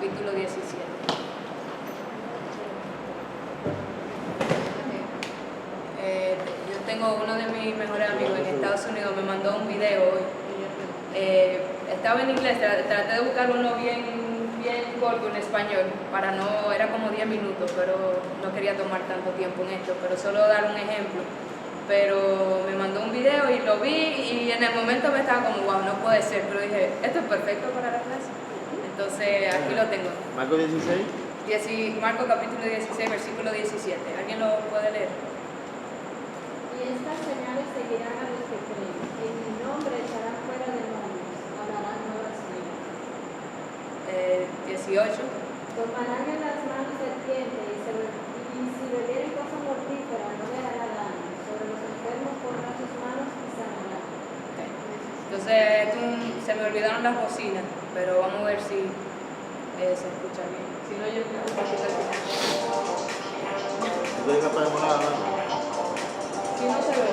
capítulo 17. Yo tengo uno de mis mejores amigos en Estados Unidos, me mandó un video hoy. Estaba en inglés, traté de buscar uno bien corto en español, era como 10 minutos, pero no quería tomar tanto tiempo en esto, pero solo dar un ejemplo. Pero me mandó un video y lo vi y en el momento me estaba como, wow, no puede ser, pero dije, esto es perfecto para la clase. Entonces aquí lo tengo. Marco 16. Marco capítulo 16, versículo 17. ¿Alguien lo puede leer? Y estas señales seguirán a los que creen. En mi nombre echarán fuera demonios, hablarán nuevas lenguas. 18. Tomarán en las manos serpientes y si bebieren cosa mortífera no le hará daño. Sobre los enfermos pondrán sus manos y sanarán. Okay. Entonces se me olvidaron las bocinas, pero vamos a ver si se escucha bien. Si no, yo creo que ¿Tú dejas para demorar nada? si no se ve,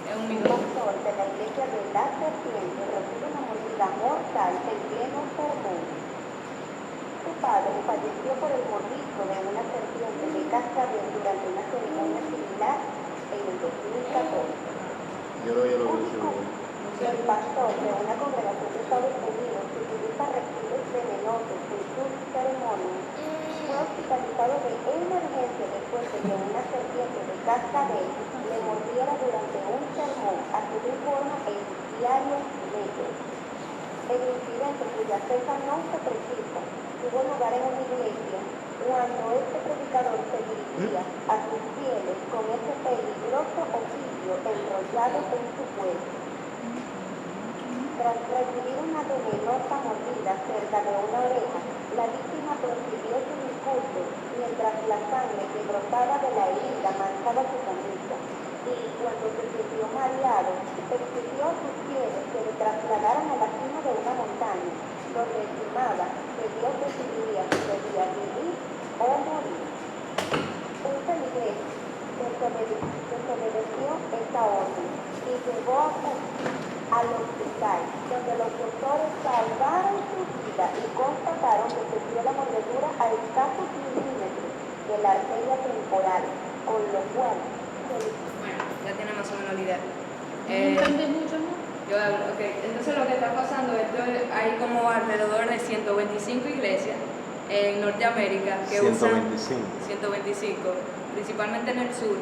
es un minuto. Pastor de la iglesia de la serpiente recibe una mordida mortal en pleno sermón. Su padre falleció por el mordisco de una serpiente de cascabel durante una ceremonia similar en el 2014. Yo lo vi. El pastor de una congregación de Estados Unidos que utiliza reptiles venenosos en sus ceremonias fue hospitalizado de emergencia después de que una serpiente de cascabel le mordiera durante un sermón, así lo informa el diario Metro. El incidente, cuya fecha no se precisa, tuvo lugar en una iglesia cuando este predicador se dirigía a sus fieles con ese peligroso oficio enrollado en su cuello. Tras recibir una venenosa mordida cerca de una oreja, la víctima prosiguió su discurso mientras la sangre que brotaba de la herida manchaba su camisa. Y cuando se sintió mareado, exigió a sus fieles que le trasladaran a la cima de una montaña, donde estimaba que Dios decidiría si debía vivir o morir. Un feligrés desobedeció esta orden y llevó al hospital, donde los doctores salvaron su vida y constataron que sufrió la mordedura a escasos milímetros de la arteria temporal, con lo cual Bueno, ya tiene más o menos la idea. ¿Entiendes mucho más? Entonces lo que está pasando es que hay como alrededor de 125 iglesias en Norteamérica que 125. 125, principalmente en el sur,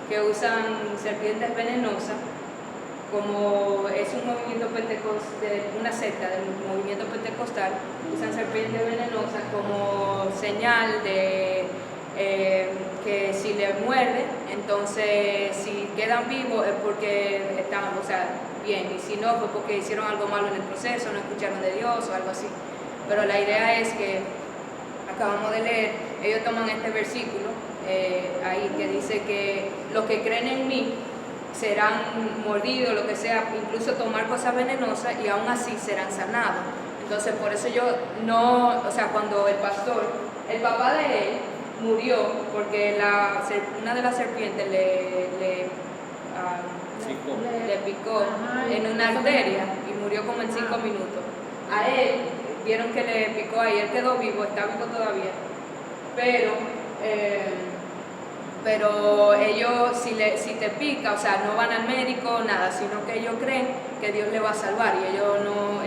que usan serpientes venenosas, como es un movimiento pentecostal, una secta del movimiento pentecostal, usan serpientes venenosas como señal de que si le muerden, entonces si quedan vivos es porque están, bien, y si no fue porque hicieron algo malo en el proceso, no escucharon de Dios o algo así. Pero la idea es que acabamos de leer, ellos toman este versículo ahí que dice que los que creen en mí serán mordidos, lo que sea, incluso tomar cosas venenosas y aún así serán sanados. Entonces por eso yo no, cuando el papá de él murió porque una de las serpientes le picó en una arteria y murió como en 5 minutos. A él vieron que le picó ahí, él quedó vivo, está vivo todavía, pero ellos si te pica, no van al médico, nada, sino que ellos creen que Dios le va a salvar y ellos no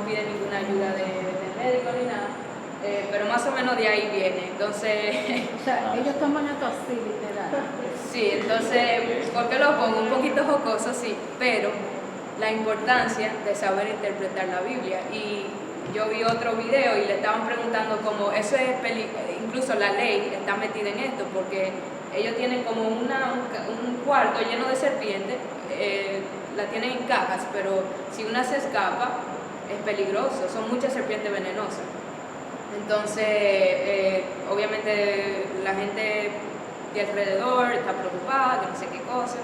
piden ninguna ayuda del médico ni nada. Pero más o menos de ahí viene, entonces... ellos toman esto así, literal. Sí, entonces, ¿por qué lo pongo? Un poquito jocoso, sí, pero la importancia de saber interpretar la Biblia. Y yo vi otro video y le estaban preguntando cómo eso es incluso la ley está metida en esto, porque ellos tienen como un cuarto lleno de serpientes, la tienen en cajas, pero si una se escapa es peligroso, son muchas serpientes venenosas. Entonces, obviamente la gente de alrededor está preocupada, que no sé qué cosa,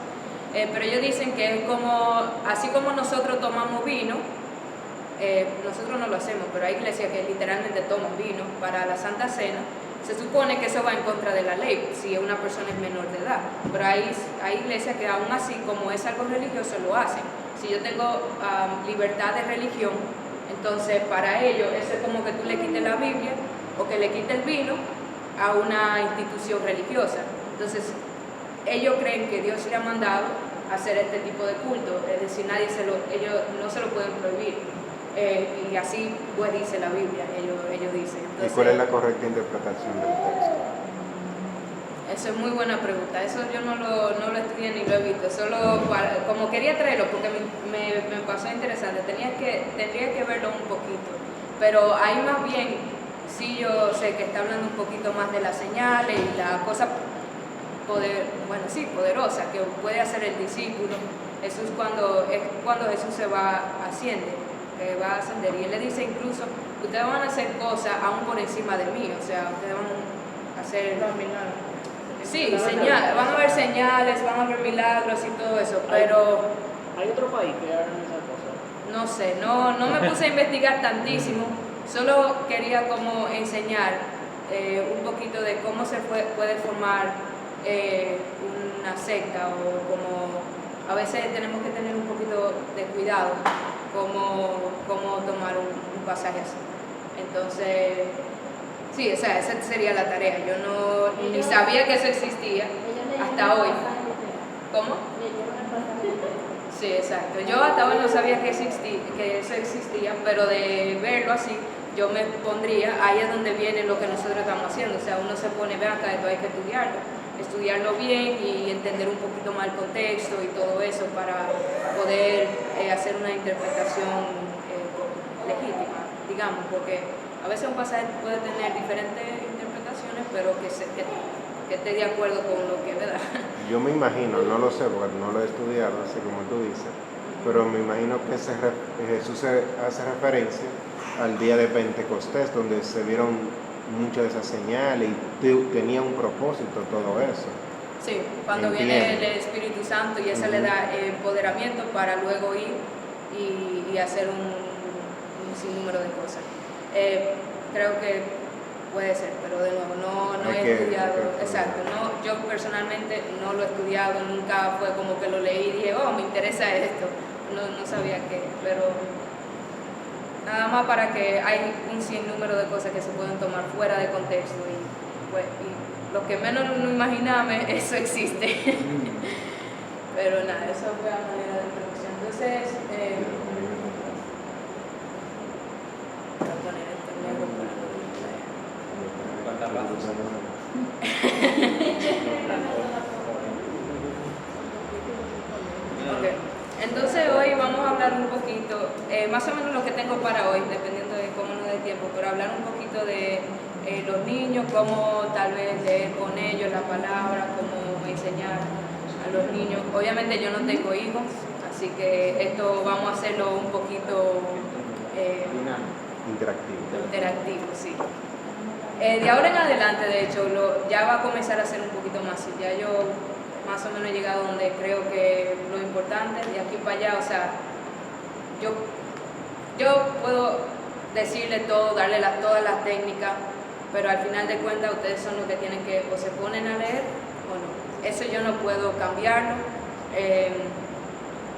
pero ellos dicen que es como, así como nosotros tomamos vino, nosotros no lo hacemos, pero hay iglesias que literalmente toman vino para la Santa Cena. Se supone que eso va en contra de la ley si una persona es menor de edad, pero hay iglesias que aún así, como es algo religioso, lo hacen. Si yo tengo libertad de religión, entonces para ellos eso es como que tú le quites la Biblia o que le quites el vino a una institución religiosa. Entonces ellos creen que Dios le ha mandado a hacer este tipo de culto, es decir, ellos no se lo pueden prohibir. Y así pues dice la Biblia, ellos dicen. Entonces, ¿y cuál es la correcta interpretación del texto? Eso es muy buena pregunta, eso yo no lo estudié ni lo he visto, solo como quería traerlo porque me pasó interesante, tendría que verlo un poquito, pero ahí más bien sí yo sé que está hablando un poquito más de las señales y la cosa poderosa que puede hacer el discípulo. Eso es cuando Jesús se va asciende, que va a ascender, y él le dice incluso, ustedes van a hacer cosas aún por encima de mí, o sea, ustedes van a hacer... Sí, van a haber señales, van a haber milagros y todo eso, pero... ¿Hay otro país que hagan esas cosas? No sé, no me puse a investigar tantísimo, solo quería como enseñar un poquito de cómo se puede formar una secta, o como a veces tenemos que tener un poquito de cuidado cómo tomar un pasaje así. Entonces... sí, o sea, esa sería la tarea. Yo ni sabía que eso existía hasta hoy. ¿Cómo? Sí, exacto. Yo hasta hoy no sabía que eso existía, pero de verlo así, yo me pondría, ahí es donde viene lo que nosotros estamos haciendo. O sea, uno se pone, ve acá, esto hay que estudiarlo bien y entender un poquito más el contexto y todo eso para poder hacer una interpretación legítima, digamos, porque a veces un pasaje puede tener diferentes interpretaciones, pero que esté de acuerdo con lo que es verdad. Yo me imagino, no lo sé porque no lo he estudiado, así como tú dices, pero me imagino que Jesús hace referencia al día de Pentecostés, donde se vieron muchas de esas señales y tenía un propósito todo eso. Sí, cuando viene el Espíritu Santo y eso le da empoderamiento para luego ir y hacer un sinnúmero de cosas. Creo que puede ser, pero de nuevo no he estudiado, exacto, yo personalmente no lo he estudiado, nunca fue como que lo leí y dije, oh, me interesa esto, no sabía qué, pero nada más para que hay un sinnúmero de cosas que se pueden tomar fuera de contexto y lo que menos no imaginaba, eso existe. Pero nada, eso fue a manera de introducción. Entonces, voy a poner este negro para no Okay. Entonces hoy vamos a hablar un poquito, más o menos lo que tengo para hoy, dependiendo de cómo nos dé tiempo, pero hablar un poquito de los niños, cómo tal vez leer con ellos la palabra, cómo enseñar a los niños. Obviamente yo no tengo hijos, así que esto vamos a hacerlo un poquito interactivo, sí. De ahora en adelante, de hecho, ya va a comenzar a ser un poquito más así. Ya yo más o menos he llegado donde creo que lo importante, de aquí para allá, o sea, yo puedo decirle todo, darle todas las técnicas, pero al final de cuentas ustedes son los que tienen que, o se ponen a leer o no. Eso yo no puedo cambiarlo.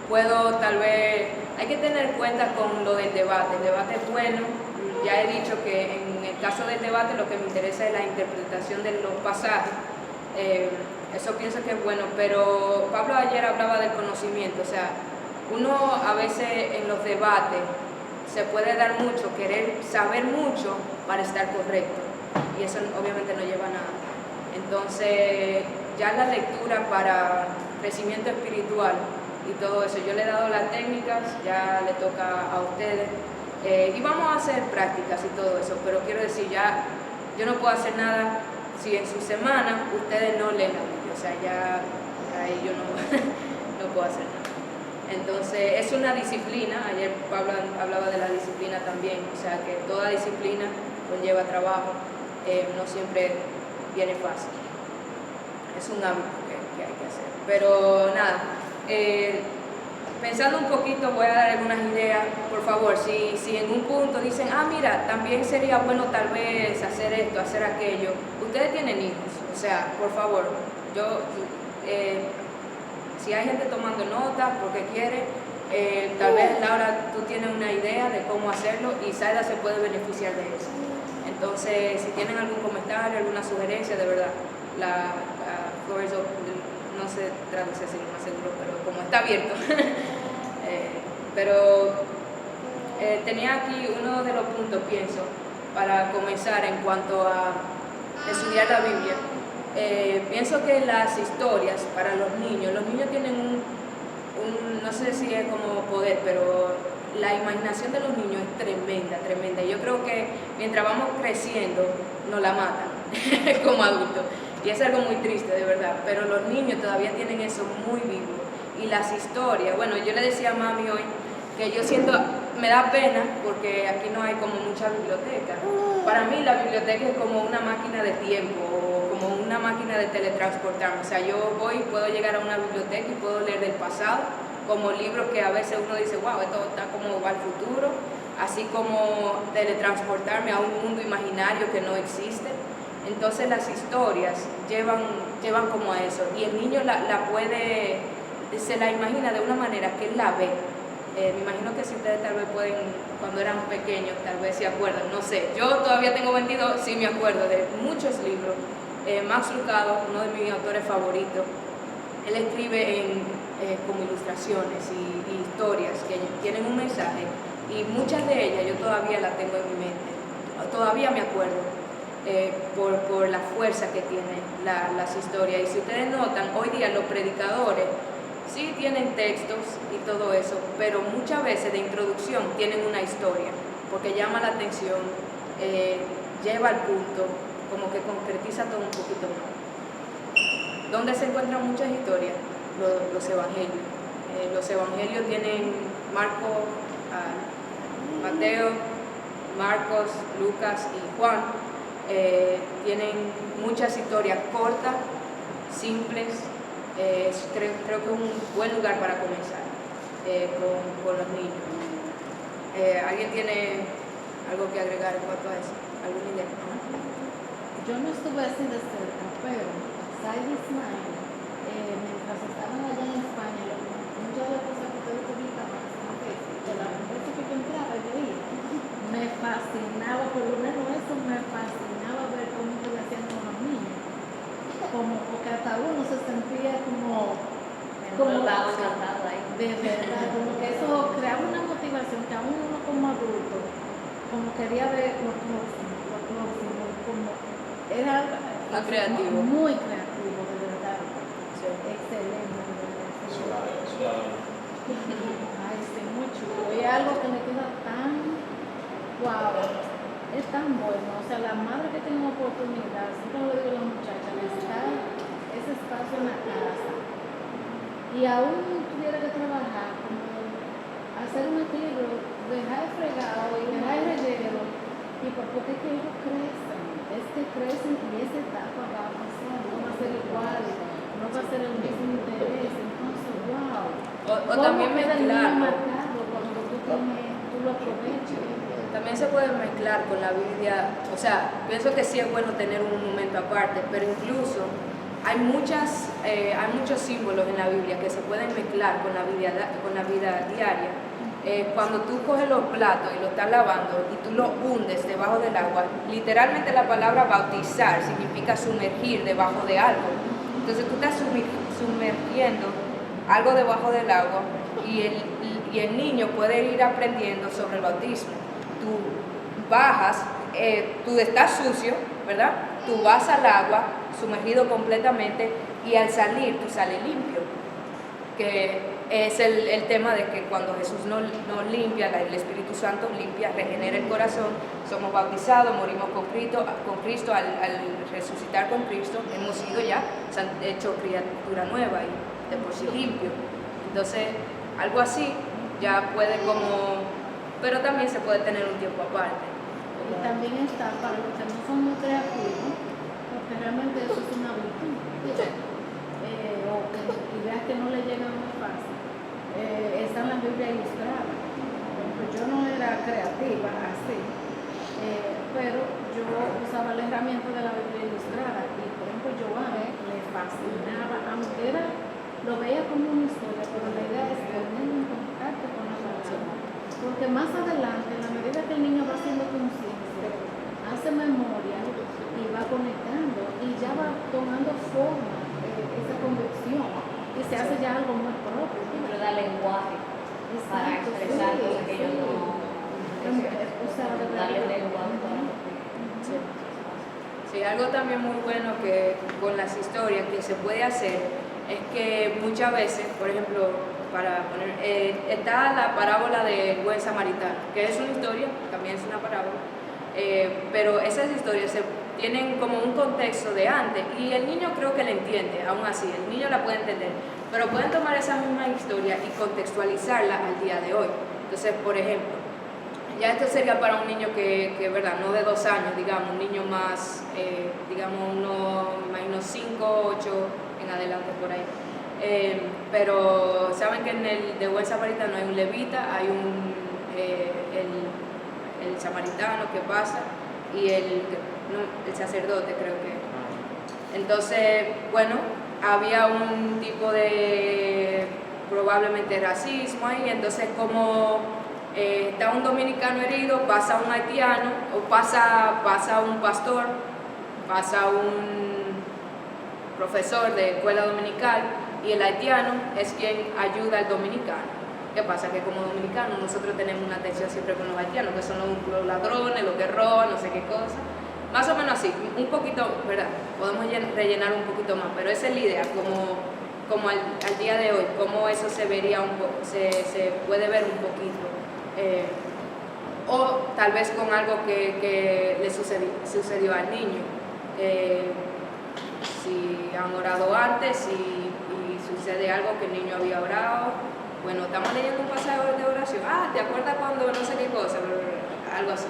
Puedo tal vez, hay que tener cuenta con lo del debate. El debate es bueno. Ya he dicho que en el caso del debate lo que me interesa es la interpretación de los pasajes. Eso pienso que es bueno, pero Pablo ayer hablaba del conocimiento. O sea, uno a veces en los debates se puede dar mucho, querer saber mucho para estar correcto. Y eso obviamente no lleva a nada. Entonces, ya la lectura para crecimiento espiritual y todo eso, yo le he dado las técnicas, ya le toca a ustedes. Y vamos a hacer prácticas y todo eso, pero quiero decir, ya yo no puedo hacer nada si en su semana ustedes no leen la Biblia, o sea, ya ahí yo no puedo hacer nada. Entonces, es una disciplina, ayer Pablo hablaba de la disciplina también, o sea, que toda disciplina conlleva trabajo, no siempre viene fácil, es un hábito que hay que hacer. Pero nada, pensando un poquito, voy a dar algunas ideas. Por favor, si en un punto dicen, mira, también sería bueno tal vez hacer esto, hacer aquello. Ustedes tienen hijos, o sea, por favor, si hay gente tomando notas porque quiere, Tal vez, Laura, tú tienes una idea de cómo hacerlo y Zaida se puede beneficiar de eso. Entonces, si tienen algún comentario, alguna sugerencia, de verdad, la floor is open. No se traduce así, lo más seguro, pero como está abierto. Tenía aquí uno de los puntos, pienso, para comenzar en cuanto a estudiar la Biblia. Pienso que las historias para los niños tienen no sé si es como poder, pero la imaginación de los niños es tremenda, tremenda. Yo creo que mientras vamos creciendo, nos la matan como adultos. Y es algo muy triste, de verdad. Pero los niños todavía tienen eso muy vivo. Y las historias, bueno, yo le decía a mami hoy que yo siento, me da pena porque aquí no hay como mucha biblioteca. Para mí la biblioteca es como una máquina de tiempo o como una máquina de teletransportarme. O sea, yo puedo llegar a una biblioteca y puedo leer del pasado, como libros que a veces uno dice, wow, esto está como va al futuro, así como teletransportarme a un mundo imaginario que no existe. Entonces las historias llevan como a eso, y el niño se la imagina de una manera que él la ve. Me imagino que si ustedes tal vez pueden, cuando eran pequeños, tal vez se acuerdan, no sé. Yo todavía tengo 22, sí me acuerdo de muchos libros. Max Lucado, uno de mis autores favoritos, él escribe como ilustraciones y historias que tienen un mensaje, y muchas de ellas yo todavía las tengo en mi mente, todavía me acuerdo. Por la fuerza que tienen las historias. Y si ustedes notan, hoy día los predicadores sí tienen textos y todo eso, pero muchas veces de introducción tienen una historia, porque llama la atención, lleva al punto, como que concretiza todo un poquito más. ¿Dónde se encuentran muchas historias? Los evangelios. Los evangelios tienen Mateo, Marcos, Lucas y Juan. Tienen muchas historias cortas, simples. Creo que es un buen lugar para comenzar con los niños. ¿Alguien tiene algo que agregar en cuanto a eso? ¿Alguna idea? Yo no estuve así de cerca, pero Zaida Ismael, mientras estaban allá en España, muchas de las cosas que ustedes publicaban en Facebook, de la empresa que yo entraba y veía, me fascinaba, por lo menos eso me fascinaba ver cómo lo hacían con los niños. Porque hasta uno se sentía como de verdad, como que eso creaba una motivación que aún uno como adulto, como quería ver lo próximo, como era muy creativo. Muy creativo, de verdad. Sí. Excelente, de verdad. Ay, sí, muy chulo. Y algo que me queda tan wow, es tan bueno. O sea, la madre que tiene una oportunidad, siempre lo digo a las muchachas, les da ese espacio en la casa. Y aún tuviera que trabajar, como hacer un equilibrio, dejar el fregado y dejar el reguero. Y porque es que ellos crecen, y esa etapa va a pasar, no va a ser igual, no va a ser el mismo interés. Entonces, wow. O también mezclarlo. Cuando tú lo aprovechas. También se puede mezclar con la Biblia, o sea, pienso que sí es bueno tener un momento aparte, pero incluso hay muchos símbolos en la Biblia que se pueden mezclar con la vida diaria. Cuando tú coges los platos y los estás lavando y tú los hundes debajo del agua, literalmente la palabra bautizar significa sumergir debajo de algo. Entonces tú estás sumergiendo algo debajo del agua y el niño puede ir aprendiendo sobre el bautismo. Tú bajas, tú estás sucio, ¿verdad? Tú vas al agua sumergido completamente y al salir tú sales limpio, que es el tema de que cuando Jesús nos limpia, el Espíritu Santo limpia, regenera el corazón, somos bautizados, morimos con Cristo al resucitar con Cristo, hemos sido ya hecho criatura nueva y de por sí limpio. Entonces, algo así ya puede pero también se puede tener un tiempo aparte. Y también está para los que no son muy creativos, porque realmente eso es una virtud. O ideas que no le llegan muy fácil. Está en la Biblia ilustrada. Por ejemplo, yo no era creativa así, pero yo usaba la herramienta de la Biblia ilustrada. Y por ejemplo, Joan le fascinaba, aunque lo veía como una historia, pero la idea es poner en contacto porque más adelante, en la medida que el niño va siendo consciente, hace memoria y va conectando y ya va tomando forma esa convicción y se hace ya algo muy propio. Pero da lenguaje para Exacto, expresar sí, cosas que ellos sí. no... O sea, de darle verdad. lenguaje. Sí, algo también muy bueno que con las historias que se puede hacer es que muchas veces, por ejemplo, para poner, está la parábola del buen samaritano, que es una historia, también es una parábola, pero esas historias tienen como un contexto de antes y el niño creo que la entiende, aún así, el niño la puede entender, pero pueden tomar esa misma historia y contextualizarla al día de hoy. Entonces, por ejemplo, ya esto sería para un niño que verdad, no de 2 años, digamos, un niño más, digamos, me imagino 5, 8 en adelante por ahí. Pero saben que en el de buen samaritano hay un levita, hay el samaritano que pasa y el sacerdote creo que. Entonces, bueno, había un tipo de probablemente racismo ahí, entonces como está un dominicano herido, pasa un haitiano, o pasa un pastor, pasa un profesor de escuela dominical, y el haitiano es quien ayuda al dominicano. ¿Qué pasa? Que como dominicanos nosotros tenemos una atención siempre con los haitianos, que son los ladrones, los que roban, no sé qué cosa. Más o menos así, un poquito, ¿verdad? Podemos rellenar un poquito más, pero esa es la idea, como al día de hoy, cómo eso se vería se puede ver un poquito. O tal vez con algo que le sucedió al niño. Si han orado antes y sucede algo que el niño había orado, bueno, estamos leyendo un pasaje de oración, ¿te acuerdas cuando no sé qué cosa? Algo así.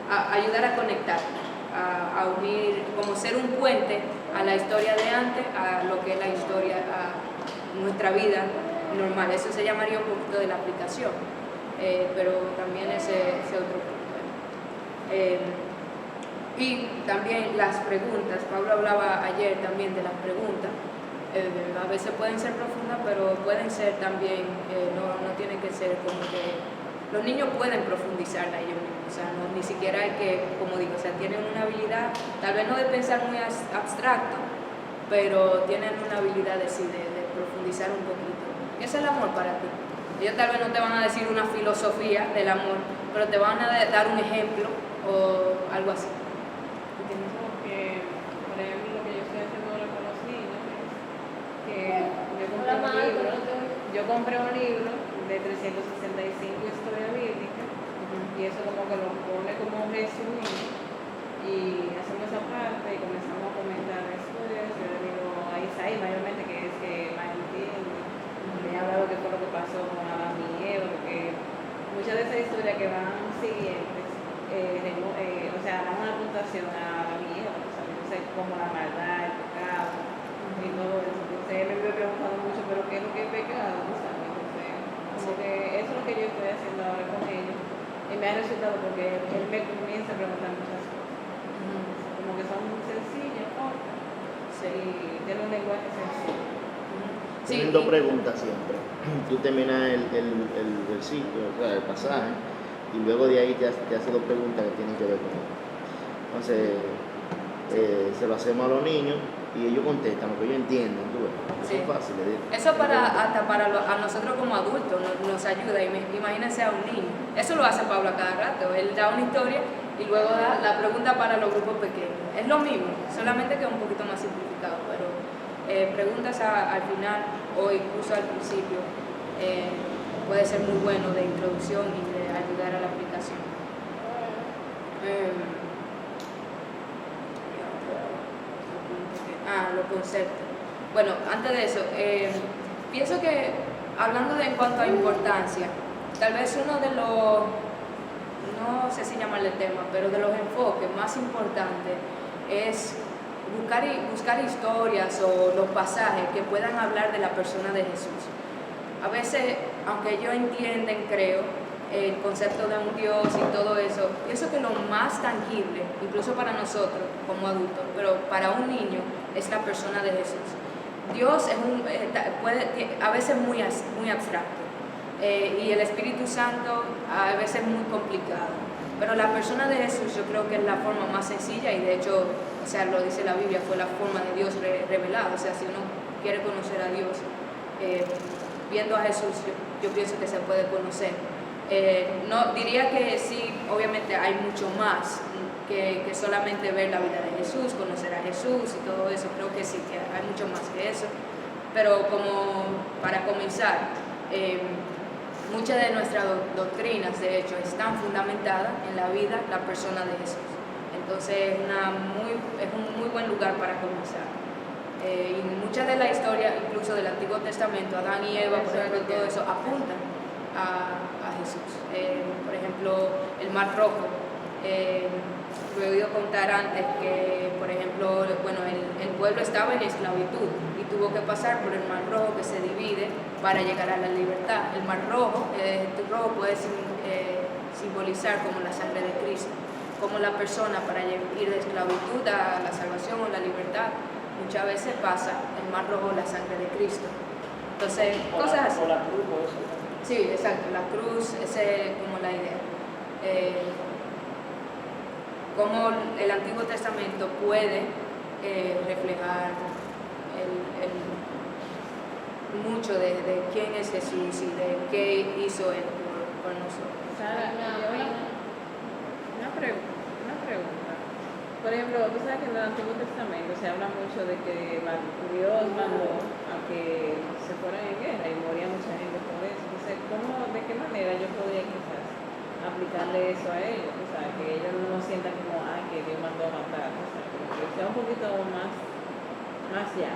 Ayudar a conectar, a unir, como ser un puente a la historia de antes, a lo que es la historia, a nuestra vida normal. Eso se llamaría un poquito de la aplicación. Pero también ese otro punto. Y también las preguntas, Pablo hablaba ayer también de las preguntas, a veces pueden ser profundas, pero pueden ser también, no tiene que ser como que, los niños pueden profundizarla ellos mismos, o sea, ni siquiera hay que, como digo, o sea, tienen una habilidad, tal vez no de pensar muy abstracto, pero tienen una habilidad de profundizar un poquito. ¿Qué es el amor para ti? Ellos tal vez no te van a decir una filosofía del amor, pero te van a dar un ejemplo o algo así. Que, por ejemplo, lo que yo estoy haciendo ahora con los niños es que yo compré un libro de 365 historias bíblicas y eso como que lo pone como resumen y hacemos esa parte y comenzamos a comentar después. Yo le digo a Isaí mayormente que es que más entiende. Me ha hablado qué fue lo que pasó con Adán y Eva, porque muchas de esas historias que van siguientes, o sea, dan una puntuación a Adán y Eva, entonces como la maldad, el pecado y todo eso. Entonces él me vive preguntando mucho, pero ¿qué es lo que es pecado? ¿Sabes? Entonces, como que eso es lo que yo estoy haciendo ahora con ellos y me ha resultado porque él me comienza a preguntar muchas cosas, como que son muy sencillas, cortas, y tienen un lenguaje sencillo. Tienen 2 preguntas siempre. Tú terminas el versículo, o sea, el pasaje, y luego de ahí te hace 2 preguntas que tienen que ver con él. Entonces, se lo hacemos a los niños y ellos contestan, lo que ellos entienden. ¿Tú ves? Sí. Es fácil. Eso hasta para a nosotros como adultos nos ayuda. Imagínense a un niño. Eso lo hace Pablo a cada rato. Él da una historia y luego da la pregunta para los grupos pequeños. Es lo mismo, solamente que un poquito más simplificado, pero preguntas al final o incluso al principio puede ser muy bueno de introducción y de ayudar a la aplicación. Los conceptos. Bueno, antes de eso, pienso que hablando en cuanto a importancia, tal vez uno de los, no sé si llamarle tema, pero de los enfoques más importantes es buscar historias o los pasajes que puedan hablar de la persona de Jesús. A veces, aunque ellos entienden, creo, el concepto de un Dios y todo eso, pienso que lo más tangible, incluso para nosotros como adultos, pero para un niño, es la persona de Jesús. Dios es a veces muy abstracto, y el Espíritu Santo a veces es muy complicado. Pero la persona de Jesús yo creo que es la forma más sencilla y de hecho, o sea, lo dice la Biblia, fue la forma de Dios revelada. O sea, si uno quiere conocer a Dios, viendo a Jesús, yo pienso que se puede conocer. No, diría que sí, obviamente hay mucho más que solamente ver la vida de Jesús, conocer a Jesús y todo eso. Creo que sí, que hay mucho más que eso. Pero como para comenzar, muchas de nuestras doctrinas, de hecho, están fundamentadas en la vida, la persona de Jesús. Entonces es un muy buen lugar para comenzar. Y muchas de la historia, incluso del Antiguo Testamento, Adán y Eva, por ejemplo, todo eso apuntan a Jesús. Por ejemplo, el Mar Rojo. Lo he oído contar antes que, por ejemplo, bueno, el pueblo estaba en esclavitud y tuvo que pasar por el Mar Rojo que se divide para llegar a la libertad. El Mar Rojo, puede simbolizar como la sangre de Cristo, como la persona para ir de esclavitud a la salvación o la libertad. Muchas veces pasa el Mar Rojo, la sangre de Cristo. Entonces, cosas así. O la cruz, o eso. Sí, exacto, la cruz, esa es como la idea. Cómo el Antiguo Testamento puede reflejar mucho de quién es Jesús y de qué hizo Él por nosotros. Sara, una pregunta. Por ejemplo, tú sabes que en el Antiguo Testamento se habla mucho de que Dios mandó a que se fueran en guerra y moría mucha gente por eso. Entonces, ¿de qué manera yo podría quizás aplicarle eso a ellos? O sea, que ellos no sientan como, que Dios mandó a matar. O sea, que sea un poquito más ya.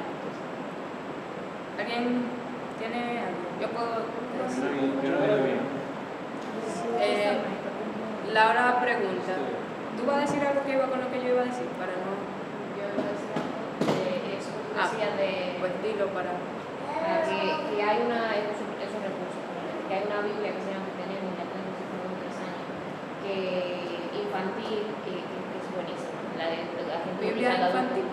¿Alguien tiene algo? Yo puedo decir. Laura pregunta, ¿tú vas a decir algo que iba con lo que yo iba a decir? Para no... Yo iba a decir algo de eso, decía de pues dilo para... que hay una, es un recurso, que hay una Biblia que se llama, que tenemos, ya tenemos como 3 años, que infantil, que es buenísima. La gente ¿Biblia usa infantil?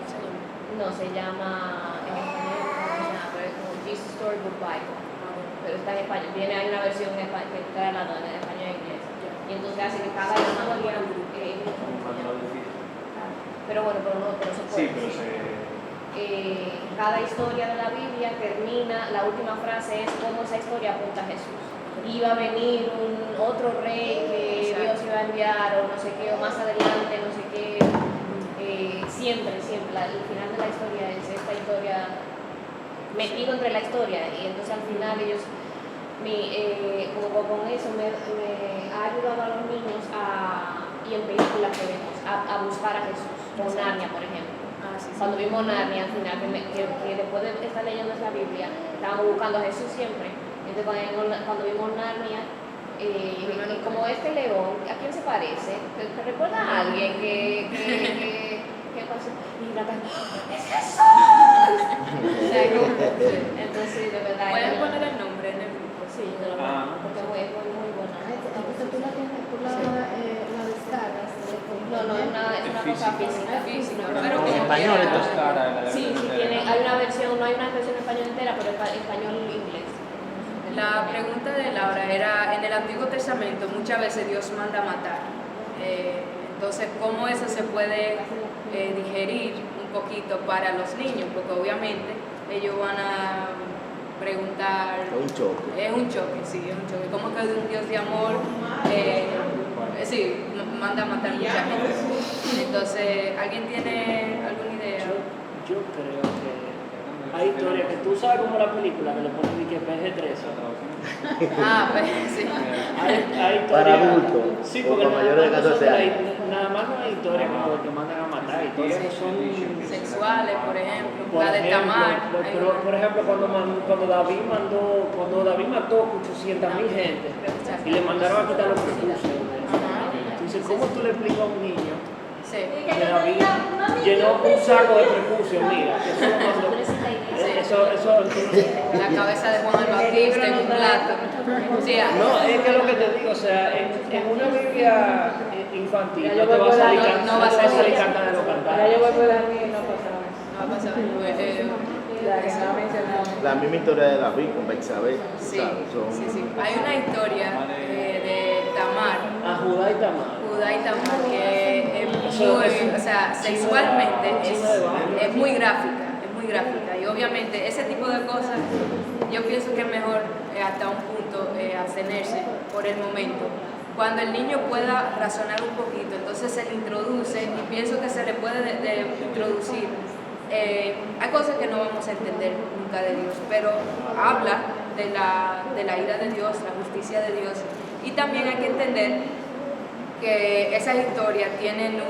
No, se llama, en español, no se llama, pero es como Jesus Storybook Bible. Pero está en español, hay una versión en español, que está hablando en español e inglés. Y entonces hace que cada idioma pero bueno, pero se puede. Sí, pero cada historia de la Biblia termina, la última frase es cómo esa historia apunta a Jesús. Iba a venir otro rey que Dios iba a enviar, o no sé qué, o más adelante, no sé qué. Siempre, el final de la historia es esta historia metido entre la historia, y entonces al final ellos, como con eso me ha ayudado a los niños y en películas que vemos, a buscar a Jesús, como Narnia, por ejemplo. Cuando vimos Narnia al final, que después de estar leyendo esta Biblia, estábamos buscando a Jesús siempre. Entonces cuando vimos Narnia, y como este león, ¿a quién se parece? ¿Te recuerda a alguien que pasó? Y la canta, ¡es Jesús! Entonces, de verdad. ¿Pueden poner el nombre en el grupo? Sí, yo te lo pongo, porque es muy buena. Entonces tú la tienes, la descargas. No, es una cosa física. Pero En español, entonces. Sí, hay una versión, no hay una versión en español entera, pero español e inglés. La pregunta de Laura era, en el Antiguo Testamento muchas veces Dios manda a matar. Entonces, ¿cómo eso se puede digerir un poquito para los niños? Porque obviamente ellos van a preguntar... Es un choque. Es un choque, sí, es un choque. ¿Cómo que un Dios de amor manda a matar mucha gente? Entonces, ¿alguien tiene alguna idea? Yo creo que hay historias que tú sabes como la película que le ponen que PG-13. Pues sí. Hay Para historias- adultos, sí, o porque para mayores de 14 años. nada más no hay historias como que mandan a matar, historias que son Sexuales, por ejemplo, por la de ejemplo, Tamar. pero, por ejemplo, cuando David mató 800,000 gente y le mandaron a quitar los prepucios. Entonces, ¿cómo tú le explicas a un niño Sí. que David llenó un saco de prepucios? Mira, que eso lo mandó. Eso, La cabeza de Juan el Bautista en un plato. Sí, no, es que lo que te digo, o sea, en una Biblia infantil no te va a salir no va a salir cantar de los Ahora cantares. yo voy por la mía y no pasa nada. no va a pasar. La que estaba mencionando. La misma historia de David con Betsabé, Sí, ¿sabes? sí, sí. Hay una historia de Tamar, A Judá y Tamar. Judá y Tamar, que es muy, o sea, sexualmente es muy gráfica, y obviamente ese tipo de cosas yo pienso que es mejor hasta un punto abstenerse por el momento. Cuando el niño pueda razonar un poquito, entonces se le introduce, y pienso que se le puede introducir. Hay cosas que no vamos a entender nunca de Dios, pero habla de la ira de Dios, la justicia de Dios, y también hay que entender que esas historias tienen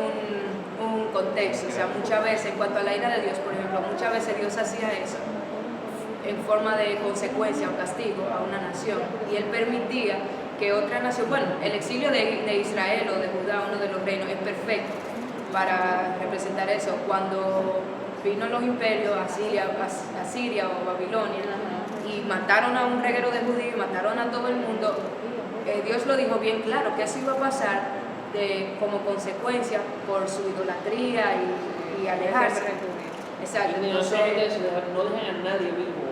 un contexto. O sea, muchas veces, en cuanto a la ira de Dios, por ejemplo, muchas veces Dios hacía eso en forma de consecuencia o castigo a una nación, y Él permitía que otra nación, bueno, el exilio de Israel o de Judá, uno de los reinos, es perfecto para representar eso. Cuando vino los imperios, Asiria o Babilonia, y mataron a un reguero de judíos, y mataron a todo el mundo, Dios lo dijo bien claro, que eso iba a pasar como consecuencia por su idolatría y alejarse. Exacto. Y no solamente eso, no dejan a nadie vivo.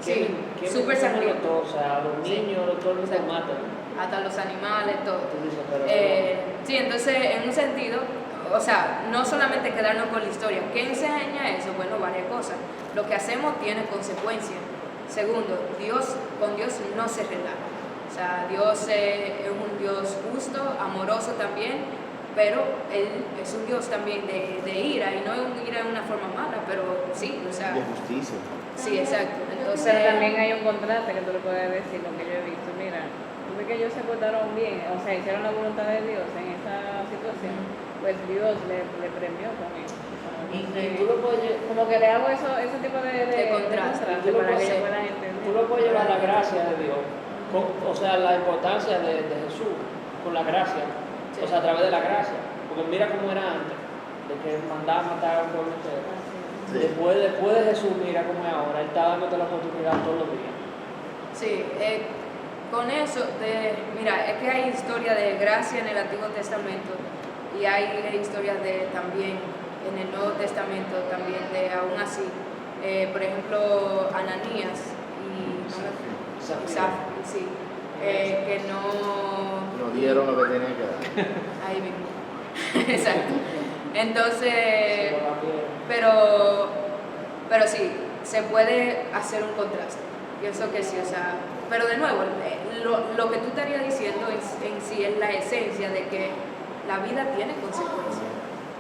Sí, súper sangriento. O sea, a los niños, todo el mundo Exacto. matan. Hasta los animales, todo. Entonces, pero, Sí, entonces, en un sentido, o sea, no solamente quedarnos con la historia. ¿Qué enseña eso? Bueno, varias cosas. Lo que hacemos tiene consecuencias. Segundo, con Dios no se relaja. O sea, Dios es un Dios justo, amoroso también, pero Él es un Dios también de ira, y no es un ira de una forma mala, pero sí, o sea, de justicia. sí, exacto. Entonces, Pero también hay un contraste que tú le puedes decir, lo que yo he visto. Mira, tú ves que ellos se portaron bien, o sea, hicieron la voluntad de Dios en esa situación, pues Dios le premió con eso. y tú lo puedes, Como que le hago ese tipo de contraste, contraste tú lo para que puedes- ellos puedan entender. tú lo puedes llevar a la gracia de Dios. O sea, la importancia de Jesús con la gracia. Sí. O sea, a través de la gracia. Porque mira cómo era antes, de que mandaba a matar a un pueblo entero. Sí. Después de Jesús, mira cómo es ahora. Él está dándote la oportunidad todos los días. sí, con eso, mira, es que hay historia de gracia en el Antiguo Testamento, y hay historias también en el Nuevo Testamento, también de aún así. Por ejemplo, Ananías y Zafira, sí, que Nos dieron lo que tenían que dar. ahí mismo. Exacto. Entonces, Se lo da pero sí, se puede hacer un contraste. Pienso que sí, o sea, pero de nuevo, lo que tú estarías diciendo en sí es la esencia de que la vida tiene consecuencias,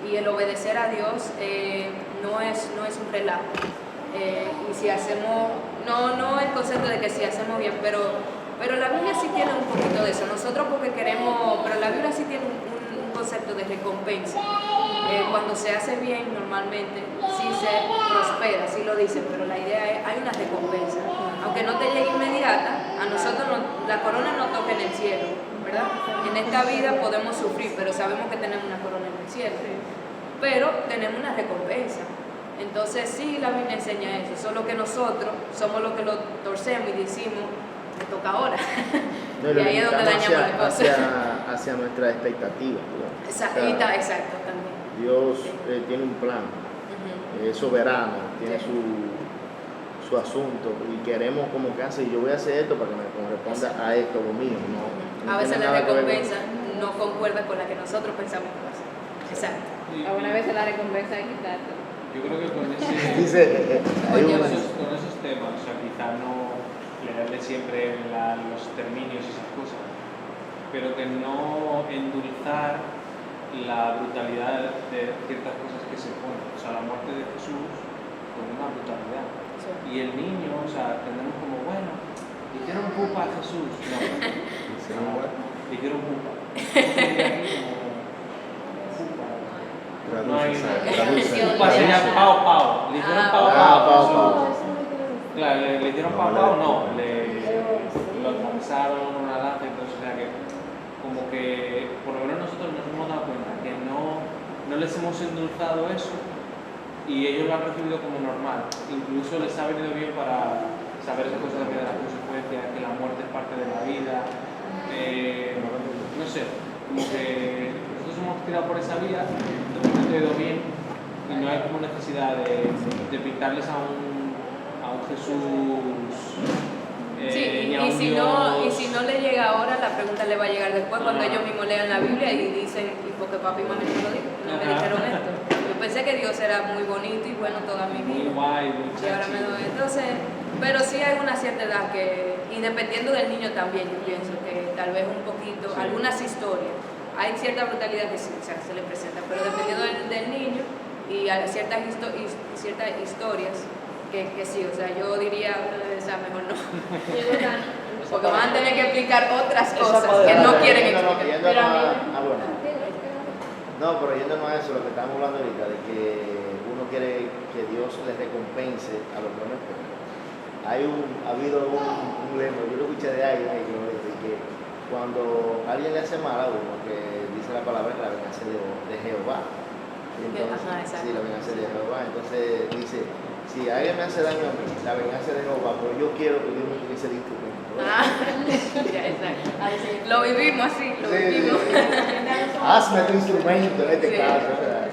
y el obedecer a Dios no es un relajo. Y si hacemos, no el concepto de que si hacemos bien, pero la Biblia sí tiene un poquito de eso. Nosotros porque queremos, pero la Biblia sí tiene un concepto de recompensa. Cuando se hace bien, normalmente sí se prospera, sí lo dicen, pero la idea es, hay una recompensa. Aunque no te llegue inmediata, a nosotros la corona no toca en el cielo, ¿verdad? En esta vida podemos sufrir, pero sabemos que tenemos una corona en el cielo. Pero tenemos una recompensa. Entonces sí, la Biblia enseña eso, solo que nosotros somos los que lo torcemos y decimos, me toca ahora. No, Y ahí es donde dañamos las cosas. hacia nuestra expectativa. Exacto, exacto, también. Dios tiene un plan, Ujú. es soberano, tiene Sí. su asunto, y queremos como que hace, yo voy a hacer esto para que me corresponda a esto lo mío. No A veces tiene la nada que ver con- recompensa no concuerda con la que nosotros pensamos que va a ser. Exacto. Algunas veces la recompensa es quitarte. Yo creo que con Dice, hay Oye, un- bueno. con esos temas, o sea, quizá no leerle siempre los términos y esas cosas, pero que no endulzar la brutalidad de ciertas cosas que se ponen. O sea, la muerte de Jesús con una brutalidad. Y el niño, o sea, tendremos como, bueno, le hicieron pupa a Jesús. No, le hicieron pupa. No hay pupa, sería pao pao. Le hicieron pao pao. pao, Jesús. pao. Claro, le dieron pao pao, no, lo atravesaron una lanza, entonces, o sea que, como que, por lo menos nosotros nos hemos dado cuenta que no les hemos endulzado eso, y ellos lo han recibido como normal. Incluso les ha venido bien para saber esas cosas también de las consecuencias, que la muerte es parte de la vida. No sé, como que nosotros hemos tirado por esa vía, nos ha ido bien, y no hay como necesidad de pintarles a un un Jesús. Sí, ni a un y si Dios. no le llega ahora, la pregunta le va a llegar después cuando ellos mismos lean la Biblia y dicen, ¿y por qué papi y mami no lo dijo? No me dijeron esto. Yo pensé que Dios era muy bonito y bueno toda mi Muy vida. guay, muy Y ahora me chachi. doy. Entonces, pero sí hay una cierta edad que, y dependiendo del niño también, yo pienso que tal vez un poquito, Sí. algunas historias, hay cierta brutalidad que sí, o sea, se le presenta, pero dependiendo del niño y a ciertas historias que sí, o sea, yo diría, o sea, mejor no. Porque van a tener que explicar otras cosas que no quieren explicar. No, pero yéndonos a eso, lo que estamos hablando ahorita, de que uno quiere que Dios le recompense a los buenos pecados. Ha habido un lema, yo lo escuché de alguien de que cuando alguien le hace mal a uno, que dice la palabra que la venganza de Jehová. Entonces, Ajá, exacto. sí, la venganza de Jehová. Entonces dice, si alguien me hace daño a mí, la venganza de Jehová, pero yo quiero que Dios me utilice de instrumento. Ya, exacto. Lo vivimos así, lo Sí, vivimos. sí. Hazme tu instrumento en este Sí. caso. ¿Verdad?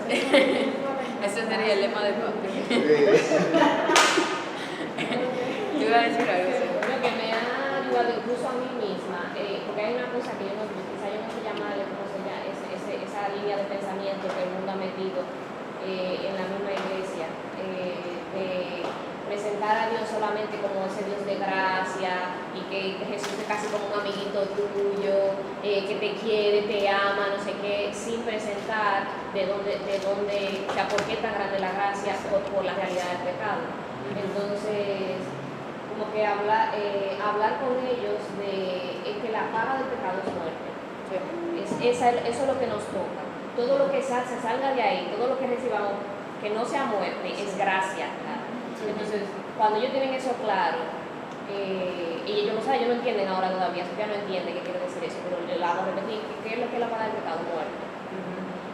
Ese sería el lema de papi. Sí. Yo iba a decir algo así. Lo que me ha ayudado incluso a mí misma, porque hay una cosa que quizá yo no sé llamarle, cómo se llama, esa línea de pensamiento que el mundo ha metido en la misma iglesia, de presentar a Dios solamente como ese Dios de gracia y que Jesús es casi como un amiguito tuyo, que te quiere, te ama, no sé qué, sin presentar de dónde, o sea, por qué tan grande la gracia por la realidad del pecado. Entonces, como que hablar con ellos es que la paga del pecado es muerte. Eso es lo que nos toca. Todo lo que se salga de ahí, todo lo que recibamos que no sea muerte, es gracia. Entonces, cuando ellos tienen eso claro, y ellos no entienden ahora todavía, Sofía no entiende qué quiere decir eso, pero yo la hago repetir, ¿qué es lo que es la paga del pecado? Muerte.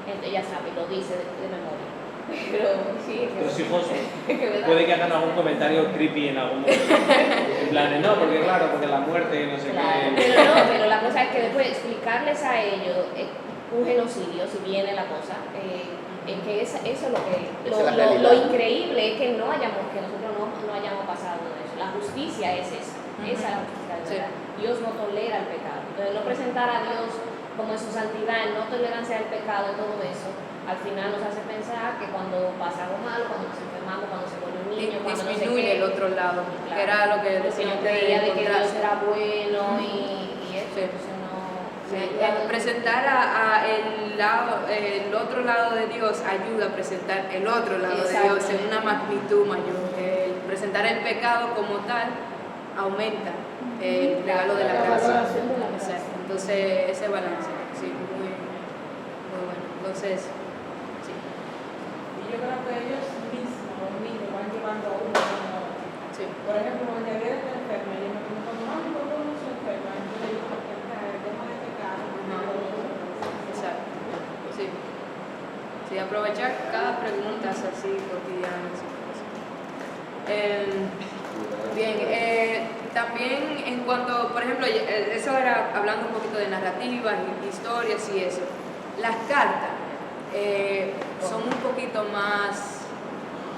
Entonces, ella sabe, lo dice de memoria. Pero sí, Los hijos que puede que hagan algún comentario creepy en algún momento. En plan, no, porque claro, porque la muerte, no sé claro, qué. pero la cosa es que después explicarles a ellos un genocidio, si viene la cosa, es que eso es lo que lo increíble es que nosotros no hayamos pasado de eso. La justicia es esa, esa es la justicia de verdad. Dios no tolera el pecado. Entonces no presentar a Dios como en su santidad, en no tolerancia al pecado y todo eso, al final nos hace pensar que cuando pasa algo malo, cuando nos enfermamos, cuando se vuelve un niño, cuando no sé Disminuye qué, el otro lado, claro, que era lo que porque decían yo creía de que Dios contraste. era bueno y eso, Sí. entonces no... Sí, presentar el otro lado de Dios ayuda a presentar el otro lado de Dios en una magnitud mayor. Presentar el pecado como tal aumenta el regalo de la gracia. Exacto. Entonces, ese balance, sí, muy bueno. Entonces, sí. Y yo creo que ellos mismos, los niños, van llevando a uno a uno. Sí. Por ejemplo, cuando Javier está enferma, yo me pregunto, mami, ¿por qué uno se enferma? Entonces yo digo, porque el tema de pecado, Exacto. Sí. Sí, aprovechar cada pregunta es así cotidiana. Así, bien, también en cuanto, por ejemplo, eso era hablando un poquito de narrativas, historias y eso. Las cartas son un poquito más,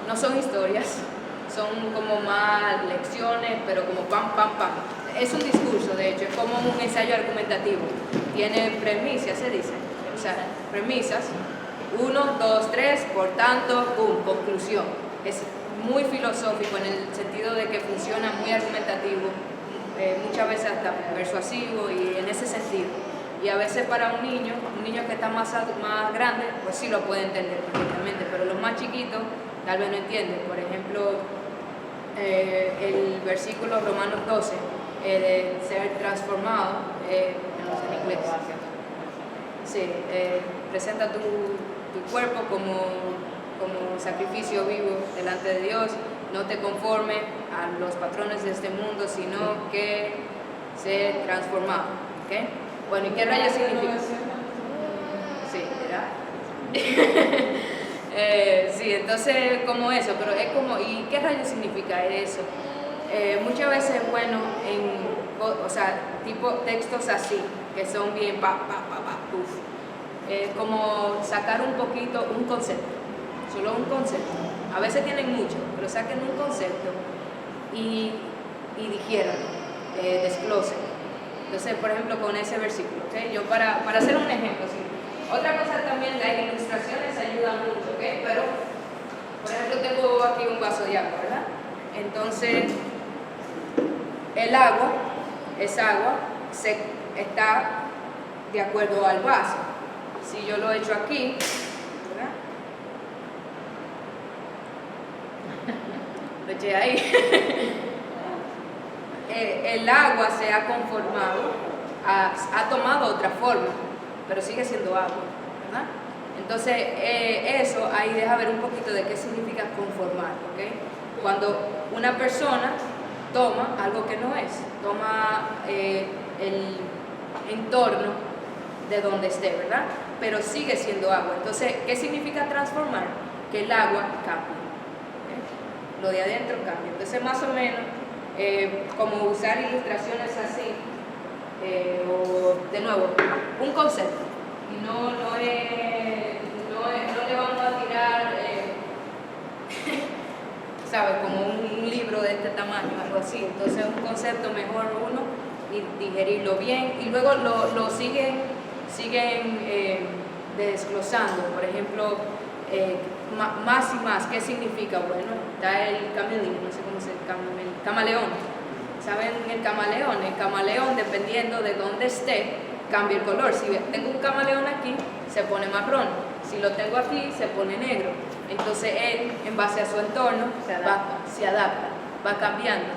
no son historias, son como más lecciones, pero como pam, pam, pam. Es un discurso, de hecho, es como un ensayo argumentativo. Tiene premisas, se dice, o sea, premisas, 1, 2, 3, por tanto, pum, conclusión. Es muy filosófico en el sentido de que funciona muy argumentativo, muchas veces hasta persuasivo y en ese sentido. Y a veces para un niño que está más grande, pues sí lo puede entender perfectamente, pero los más chiquitos tal vez no entienden. Por ejemplo, el versículo Romanos 12, de ser transformado, en inglés. Sí, presenta tu cuerpo como sacrificio vivo delante de Dios, no te conforme a los patrones de este mundo, sino que ser transformado. ¿Okay? Bueno, ¿y qué rayos significa? Sí, ¿verdad? Sí, entonces como eso, pero es como, ¿y qué rayos significa eso? Muchas veces es bueno o sea, tipo textos así, que son bien como sacar un poquito un concepto, solo un concepto. A veces tienen mucho, pero saquen un concepto y digiéranlo, desglosen. Entonces, por ejemplo, con ese versículo, ¿okay? Yo para hacer un ejemplo, ¿sí? Otra cosa también, las ilustraciones ayudan mucho, ¿okay? Pero, por ejemplo, tengo aquí un vaso de agua, ¿verdad? Entonces, el agua, esa agua, está de acuerdo al vaso. Si yo lo echo aquí, ¿verdad? Lo eché ahí. El agua se ha conformado, ha tomado otra forma, pero sigue siendo agua, ¿verdad? Entonces, eso ahí deja ver un poquito de qué significa conformar, ¿ok? Cuando una persona toma algo que no es, toma el entorno de donde esté, ¿verdad? Pero sigue siendo agua. Entonces, ¿qué significa transformar? Que el agua cambia, ¿ok? Lo de adentro cambia. Entonces, más o menos, como usar ilustraciones así, o de nuevo, un concepto, y no le vamos a tirar, ¿sabes? Como un libro de este tamaño, algo así. Entonces, un concepto mejor uno y digerirlo bien, y luego lo siguen desglosando. Por ejemplo, más y más, ¿qué significa? Bueno, está el camaleón, no sé cómo se llama, el camaleón. ¿Saben el camaleón? El camaleón, dependiendo de dónde esté, cambia el color. Si tengo un camaleón aquí, se pone marrón. Si lo tengo aquí, se pone negro. Entonces él, en base a su entorno, se adapta, va cambiando.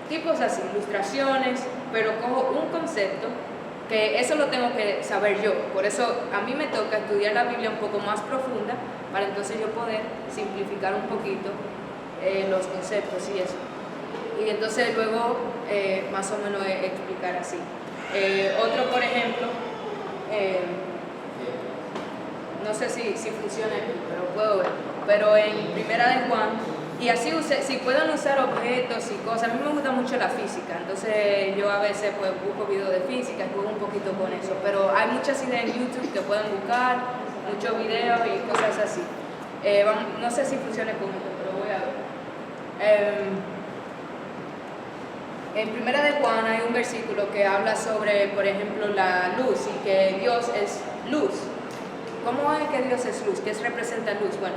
Tipos así, ilustraciones, pero cojo un concepto que eso lo tengo que saber yo. Por eso a mí me toca estudiar la Biblia un poco más profunda para entonces yo poder simplificar un poquito los conceptos y eso. Y entonces luego más o menos explicar así. Otro, por ejemplo, no sé si funciona aquí, pero puedo ver. Pero en Primera de Juan, y así si pueden usar objetos y cosas, a mí me gusta mucho la física, entonces yo a veces pues busco videos de física y juego un poquito con eso, pero hay muchas ideas en YouTube que pueden buscar, muchos videos y cosas así. No sé si funciona con esto, pero voy a ver. En Primera de Juan hay un versículo que habla sobre, por ejemplo, la luz y que Dios es luz. ¿Cómo es que Dios es luz? ¿Qué representa luz? Bueno,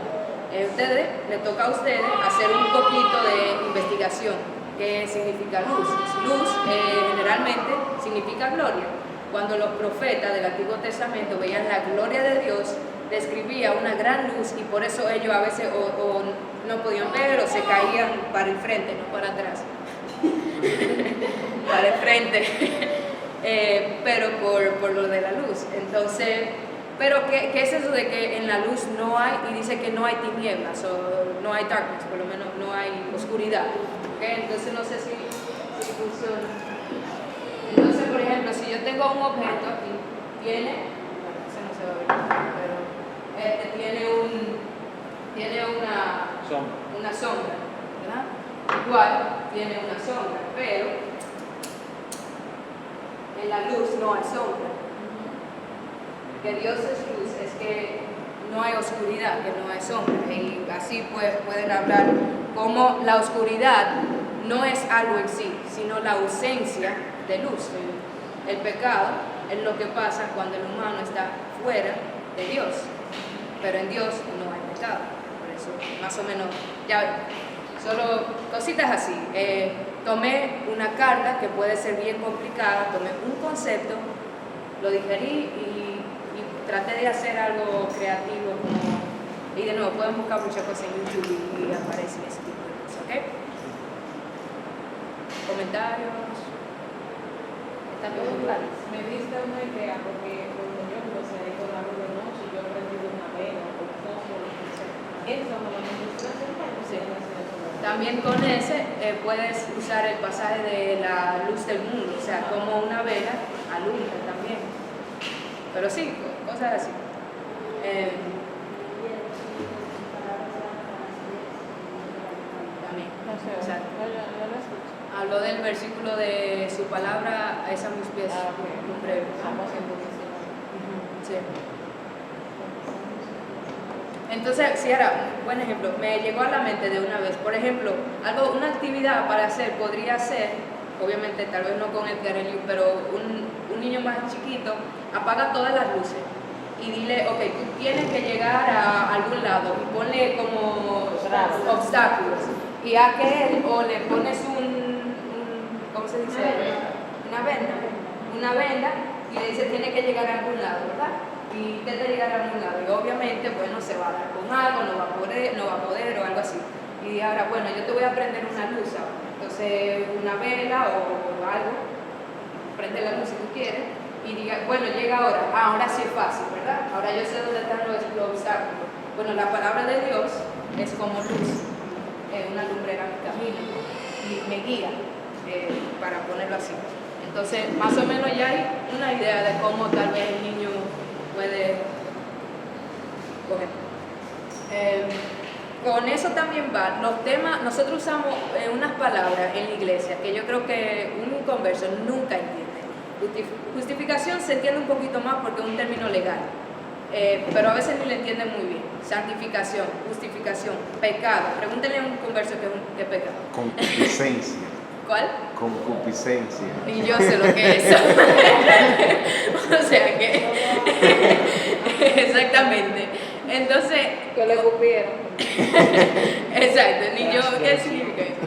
le toca a ustedes hacer un poquito de investigación. ¿Qué significa luz? Luz generalmente significa gloria. Cuando los profetas del Antiguo Testamento veían la gloria de Dios, describía una gran luz y por eso ellos a veces o no podían ver o se caían para el frente, no para atrás. Para el frente. Pero por lo de la luz. Entonces, pero ¿qué es eso de que en la luz no hay, y dice que no hay tinieblas, o no hay darkness, por lo menos no hay oscuridad? ¿Okay? Entonces no sé si funciona. Entonces, por ejemplo, si yo tengo un objeto aquí, tiene, bueno, ese no se va a ver, pero este tiene una sombra, ¿verdad? Igual tiene una sombra, pero en la luz no hay sombra. Que Dios es luz es que no hay oscuridad, que no hay sombra. Y así pueden hablar como la oscuridad no es algo en sí, sino la ausencia de luz. El pecado es lo que pasa cuando el humano está fuera de Dios, pero en Dios no hay pecado. Por eso, más o menos, ya solo cositas así. Tomé una carta que puede ser bien complicada, tomé un concepto, lo digerí y traté de hacer algo creativo, y de nuevo pueden buscar muchas cosas en YouTube y aparecen ese tipo de cosas, ¿ok? ¿Comentarios? ¿Están todos claros? Me diste una idea porque cuando yo empecé a ir con la luz de noche, yo aprendí de una vela o fósforo, eso no lo Sí. También con ese puedes usar el pasaje de la luz del mundo, o sea, como una vela alumbra también. Pero sí, cosas así. También. Exacto. Habló del versículo de su palabra es a mis pies. Sí. Entonces, si ahora, un buen ejemplo, me llegó a la mente de una vez, por ejemplo, una actividad para hacer podría ser, obviamente tal vez no con Edgar Eliu, pero un niño más chiquito, apaga todas las luces y dile, ok, tú tienes que llegar a algún lado y ponle como obstáculos y a que él, o le pones ¿cómo se dice? Una venda y le dice, tiene que llegar a algún lado, ¿verdad? Y intenta llegar a algún lado y obviamente, bueno, se va a dar con algo, no va a poder o algo así. Y ahora, bueno, yo te voy a prender una luz ahora. Entonces, una vela o algo, prende la luz si tú quieres y diga, bueno, llega ahora sí es fácil, ¿verdad? Ahora yo sé dónde están los obstáculos. Bueno, la palabra de Dios es como luz, una lumbrera en mi camino y me guía, para ponerlo así. Entonces, más o menos ya hay una idea de cómo tal vez el niño puede coger. Con eso también va, los temas, nosotros usamos unas palabras en la iglesia que yo creo que un converso nunca entiende. Justificación se entiende un poquito más porque es un término legal, pero a veces ni lo entienden muy bien. Santificación, justificación, pecado. Pregúntenle a un converso qué es pecado. Concupiscencia. ¿Cuál? Concupiscencia. Y yo sé lo que es eso. O sea que, exactamente. Entonces, Que le cupieron. exacto, ni yo, ¿qué significa eso?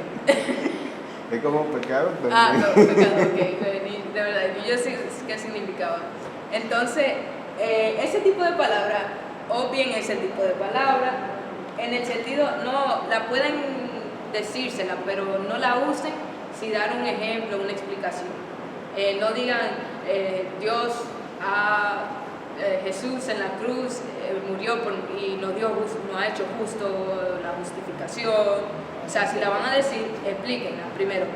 Es como pecado. Ah, no, pecado, ok, de verdad, ni yo sé qué significaba. Entonces, ese tipo de palabra, o bien ese tipo de palabra, en el sentido, no, la pueden decírsela, pero no la usen sin dar un ejemplo, una explicación. No digan, Dios Jesús en la cruz murió y nos ha hecho justo la justificación. O sea, si la van a decir, explíquenla primero.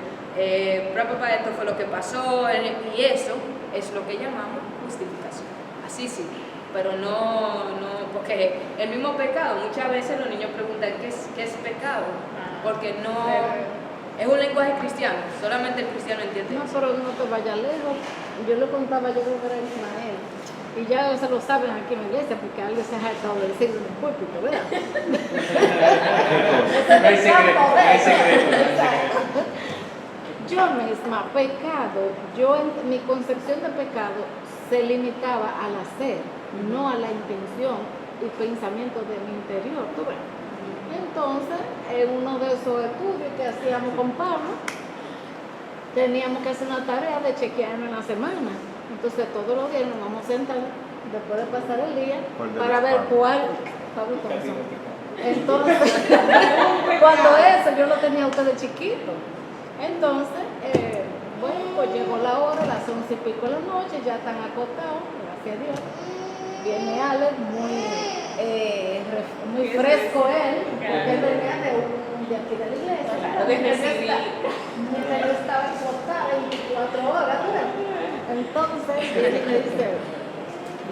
Papá, esto fue lo que pasó y eso es lo que llamamos justificación. Así sí, pero no, porque el mismo pecado, muchas veces los niños preguntan ¿qué es pecado? Porque no es un lenguaje cristiano, solamente el cristiano entiende No, eso. pero no te vayas lejos. Yo le contaba, yo creo que era Ismael. Y ya se lo saben aquí en la iglesia, porque alguien se ha hartado de decirlo en el púlpito, ¿verdad? No hay secreto, no hay secreto. Yo misma, pecado, mi concepción de pecado se limitaba al hacer, no a la intención y pensamiento de mi interior, ¿tú ves? Entonces, en uno de esos estudios que hacíamos con Pablo, teníamos que hacer una tarea de chequearnos en la semana. Entonces, todos los días nos vamos a sentar, después de pasar el día, para ver cuál... Pablo Thompson. Entonces, cuando eso, yo lo tenía a ustedes chiquito. Entonces, bueno, pues llegó la hora, las 11 y pico de la noche, ya están acostados, gracias a Dios. Viene Alex, muy fresco él, porque él venía de aquí de la iglesia. Claro, de recibir. Yo estaba acostada 24 horas, ¿verdad? Entonces, viene y me dice,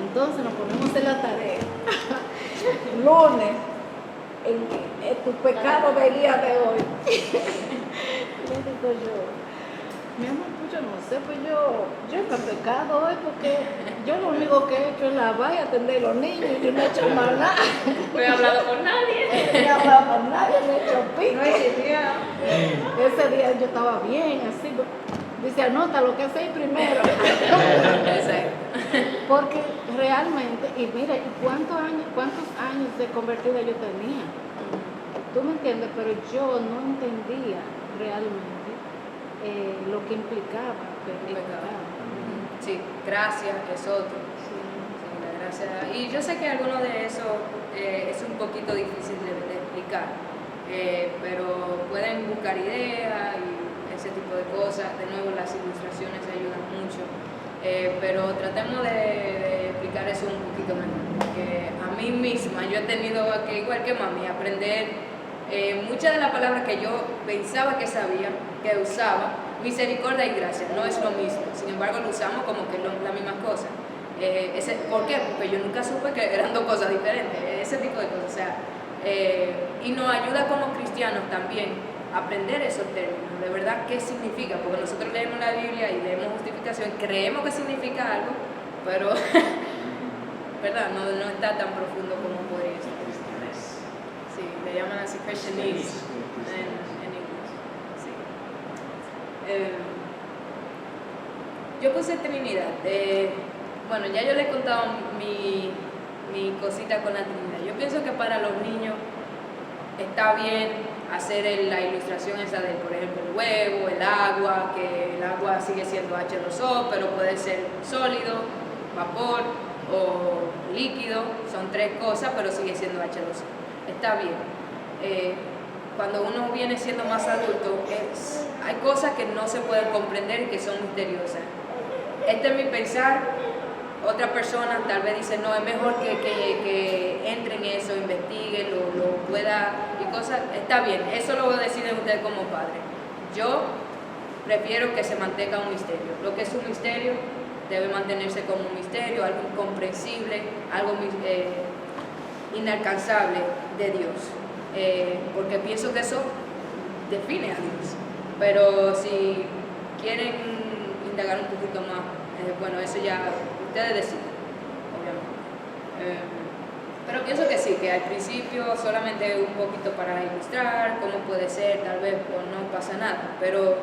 entonces nos ponemos en la tarea. Lunes, en tu pecado del día de hoy. Le digo yo, mi amor, pues yo no sé, pues yo he pecado hoy porque yo lo único que he hecho es lavar y atender a los niños, yo no he hecho más nada. No he hablado con nadie. No he hablado con nadie, no he hecho pico. No existía. Ese día yo estaba bien, así. Dice, anota lo que hacéis primero. Exacto. Porque realmente, y mira, ¿cuántos años de convertida yo tenía? ¿Tú me entiendes? Pero yo no entendía realmente lo que implicaba el pecado. Sí, gracias es otro. Sí. Sí, la gracia. Y yo sé que alguno de eso es un poquito difícil de explicar, pero pueden buscar ideas y ese tipo de cosas. De nuevo, las ilustraciones ayudan mucho, pero tratemos de explicar eso un poquito mejor, porque a mí misma yo he tenido que, igual que mami, aprender muchas de las palabras que yo pensaba que sabía, que usaba. Misericordia y gracia no es lo mismo, sin embargo lo usamos como que la misma cosa. ¿Por qué? Porque yo nunca supe que eran dos cosas diferentes, ese tipo de cosas. O sea, y nos ayuda como cristianos también a aprender esos términos, de verdad qué significa, porque nosotros leemos la Biblia y leemos justificación, creemos que significa algo, pero ¿verdad? No está tan profundo como podría ser. le llaman así Christianese en inglés. Sí. Yo puse Trinidad. Bueno, ya yo le he contado mi cosita con la Trinidad. Yo pienso que para los niños está bien hacer la ilustración esa de, por ejemplo, el huevo, el agua, que el agua sigue siendo H2O, pero puede ser sólido, vapor o líquido. Son 3 cosas, pero sigue siendo H2O. Está bien. Cuando uno viene siendo más adulto, hay cosas que no se pueden comprender y que son misteriosas. Este es mi pensar. Otra persona tal vez dice, no, es mejor que entre en eso, investigue, lo pueda y cosas. Está bien, eso lo deciden ustedes como padres. Yo prefiero que se mantenga un misterio. Lo que es un misterio debe mantenerse como un misterio, algo incomprensible, algo inalcanzable de Dios. Porque pienso que eso define a Dios. Pero si quieren indagar un poquito más, bueno, eso ya ustedes deciden, obviamente. Pero pienso que sí, que al principio solamente un poquito para ilustrar cómo puede ser, tal vez pues no pasa nada, pero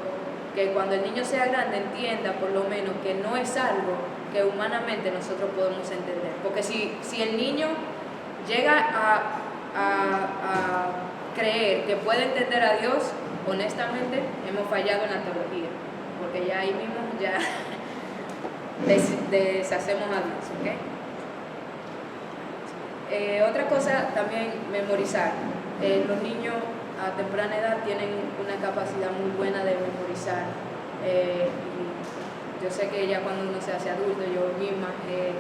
que cuando el niño sea grande entienda por lo menos que no es algo que humanamente nosotros podemos entender. Porque si el niño llega a creer que puede entender a Dios, honestamente hemos fallado en la teología, porque ya ahí mismo ya deshacemos a Dios, ¿ok? Otra cosa también, memorizar. Los niños a temprana edad tienen una capacidad muy buena de memorizar. Y yo sé que ya cuando uno se hace adulto, yo misma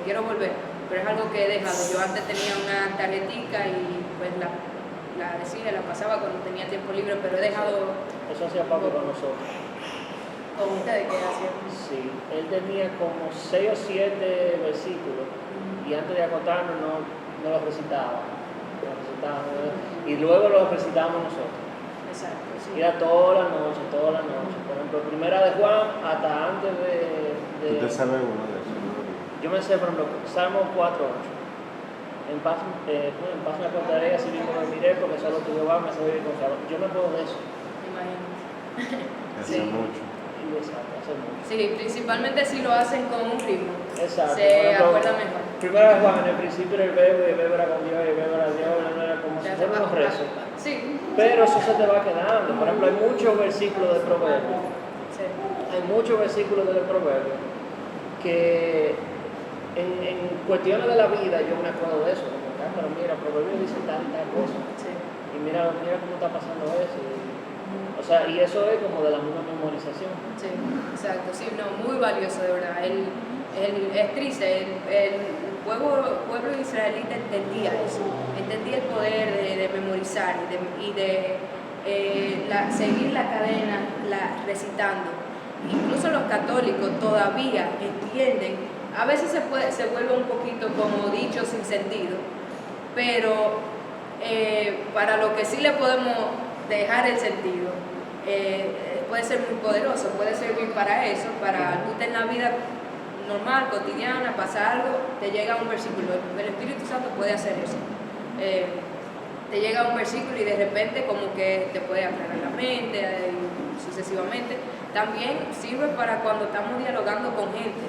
quiero volver, pero es algo que he dejado. Yo antes tenía una tarjetica y pues la pasaba cuando tenía tiempo libre, pero he dejado. Eso hacía Pablo con nosotros. ¿Con ustedes qué hacían? Sí, él tenía como 6 o 7 versículos y antes de acotarnos no los recitaba. Y luego los recitábamos nosotros. Exacto, sí. Y era toda la noche. Por ejemplo, primera de Juan hasta antes de ¿Tú te sabes uno de esos? yo me sé, por ejemplo, Salmo 4:8. En paz me acostaré, así mismo me miré, porque solo tu Jehová me hace vivir confiado. Yo me acuerdo de eso. Imagínate. Hace Sí. mucho. Exacto, hace mucho. Sí, principalmente si lo hacen con un ritmo. Exacto. Se Por ejemplo, acuerda mejor. Primera de Juan, en el principio era el verbo, y el verbo era con Dios, y el verbo era Dios, no era como si fueran unos rezos. Sí. Pero eso se te va quedando. Por ejemplo, hay muchos versículos de Proverbios. Sí. Hay muchos versículos de Proverbios que en cuestiones de la vida yo me acuerdo de eso. Como que, pero mira, Proverbios dice tal y tal cosa. Sí. Y mira cómo está pasando eso. O sea, y eso es como de la misma memorización. Sí, exacto, sí, no, muy valioso de verdad. Es triste, el pueblo israelita entendía eso, entendía el poder de memorizar y de seguir la cadena recitando. Incluso los católicos todavía entienden, a veces se vuelve un poquito como dicho sin sentido, pero para lo que sí le podemos dejar el sentido, puede ser muy poderoso, puede servir para eso, para tú en la vida normal, cotidiana, pasa algo, te llega un versículo, el Espíritu Santo puede hacer eso. Te llega un versículo y de repente como que te puede aclarar la mente y sucesivamente. También sirve para cuando estamos dialogando con gente.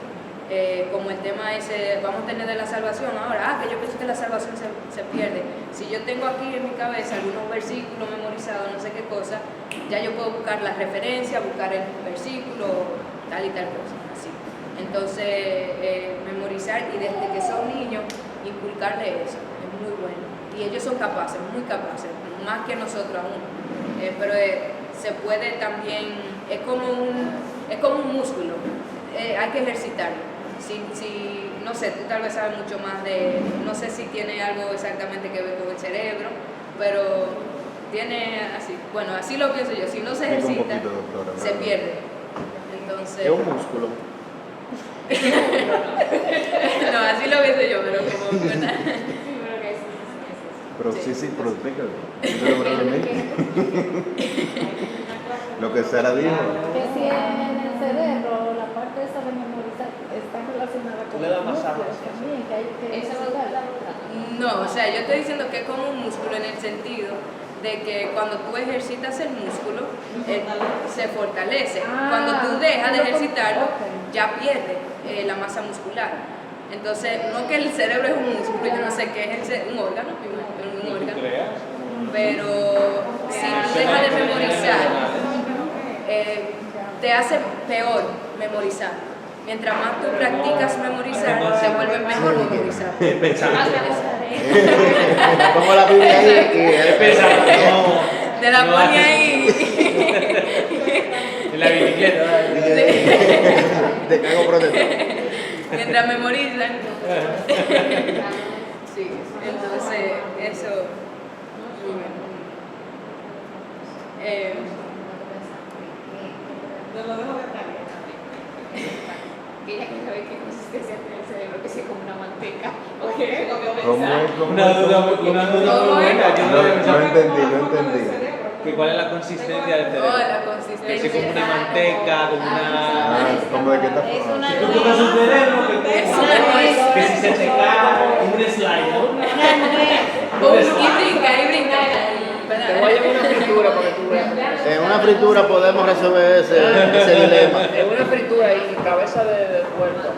Como el tema ese, vamos a tener de la salvación ahora, que yo pienso que la salvación se pierde. Si yo tengo aquí en mi cabeza algunos versículos memorizados, no sé qué cosa, ya yo puedo buscar la referencia, buscar el versículo, tal y tal cosa, así. Entonces, memorizar y desde que son niños, inculcarle eso, es muy bueno. Y ellos son capaces, muy capaces, más que nosotros aún. Pero se puede también, es como un músculo, hay que ejercitarlo. Si, no sé, tú tal vez sabes mucho más no sé si tiene algo exactamente que ver con el cerebro, pero tiene así, bueno, así lo pienso yo, si no se ejercita, Poquito, doctora, se pierde. Entonces, Es un músculo. no, así lo pienso yo, pero como, ¿verdad? Pero sí, pero explícalo. Lo que Sara dijo. Que si en el cerebro la parte esa de memorizar está relacionada con Tú le das los masaje. músculos también, que hay que Eso me ejercitar. gusta. No, o sea, yo estoy diciendo que es como un músculo en el sentido de que cuando tú ejercitas el músculo, se fortalece. Cuando tú dejas de ejercitarlo, ya pierde la masa muscular. Entonces, no que el cerebro es un músculo, yo no sé qué es un órgano, pero si tú dejas de memorizar, te hace peor memorizar. Mientras más tú practicas memorizar, se vuelve mejor memorizar. Pongo la Biblia ahí y Te la pone ahí. En la bicicleta. te cago protector. Mientras memorizan. Sí, entonces eso. Muy bueno. Te lo dejo de tarea. Ella quiere saber qué consistencia tiene el cerebro, que sea como una manteca. ¿Cómo es? ¿Cómo Una es? duda muy buena. Yo no había pensado. No entendí. Que ¿cuál es la consistencia del Oh, cerebro? la Que consistencia. es como una manteca, como una... ¿Cómo de qué está Es una Si tú tocas un cerebro, que si se te cae, como un slide, ¿no? Y brinca. Te voy a llevar una fritura para que tú veas. En una fritura podemos resolver ese dilema. En una fritura y cabeza de puerco.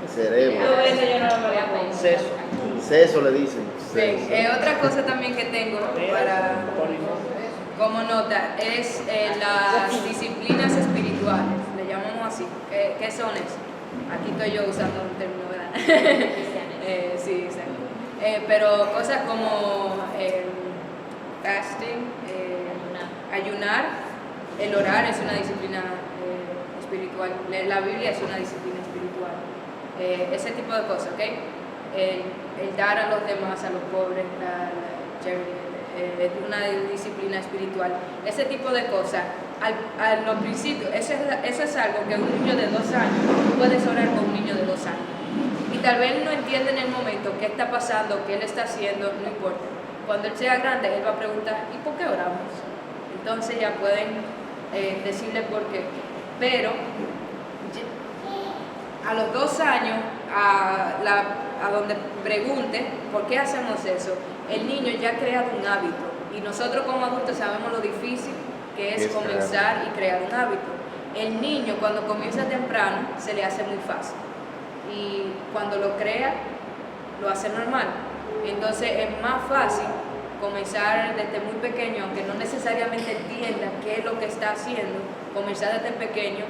Cerebro. Yo no lo había pensado. Seso. Seso le dicen. Bien, otra cosa también que tengo para como nota es las disciplinas espirituales, le llamamos así. ¿Qué son eso? Aquí estoy yo usando un término, ¿verdad? Sí, exacto. Pero cosas como fasting, ayunar, el orar es una disciplina espiritual, leer la Biblia es una disciplina espiritual, ese tipo de cosas, ¿ok? El dar a los demás, a los pobres, es una disciplina espiritual. Ese tipo de cosas, a los principios, eso es algo que un niño de 2 años, tú puedes orar con un niño de 2 años. Y tal vez él no entiende en el momento qué está pasando, qué él está haciendo, no importa. Cuando él sea grande, él va a preguntar, ¿y por qué oramos? Entonces ya pueden decirle por qué. Pero a los 2 años, a donde pregunte por qué hacemos eso, el niño ya ha creado un hábito. Y nosotros como adultos sabemos lo difícil que es comenzar y crear un hábito. El niño cuando comienza temprano se le hace muy fácil. Y cuando lo crea, lo hace normal. Entonces es más fácil comenzar desde muy pequeño, aunque no necesariamente entienda qué es lo que está haciendo, comenzar desde pequeño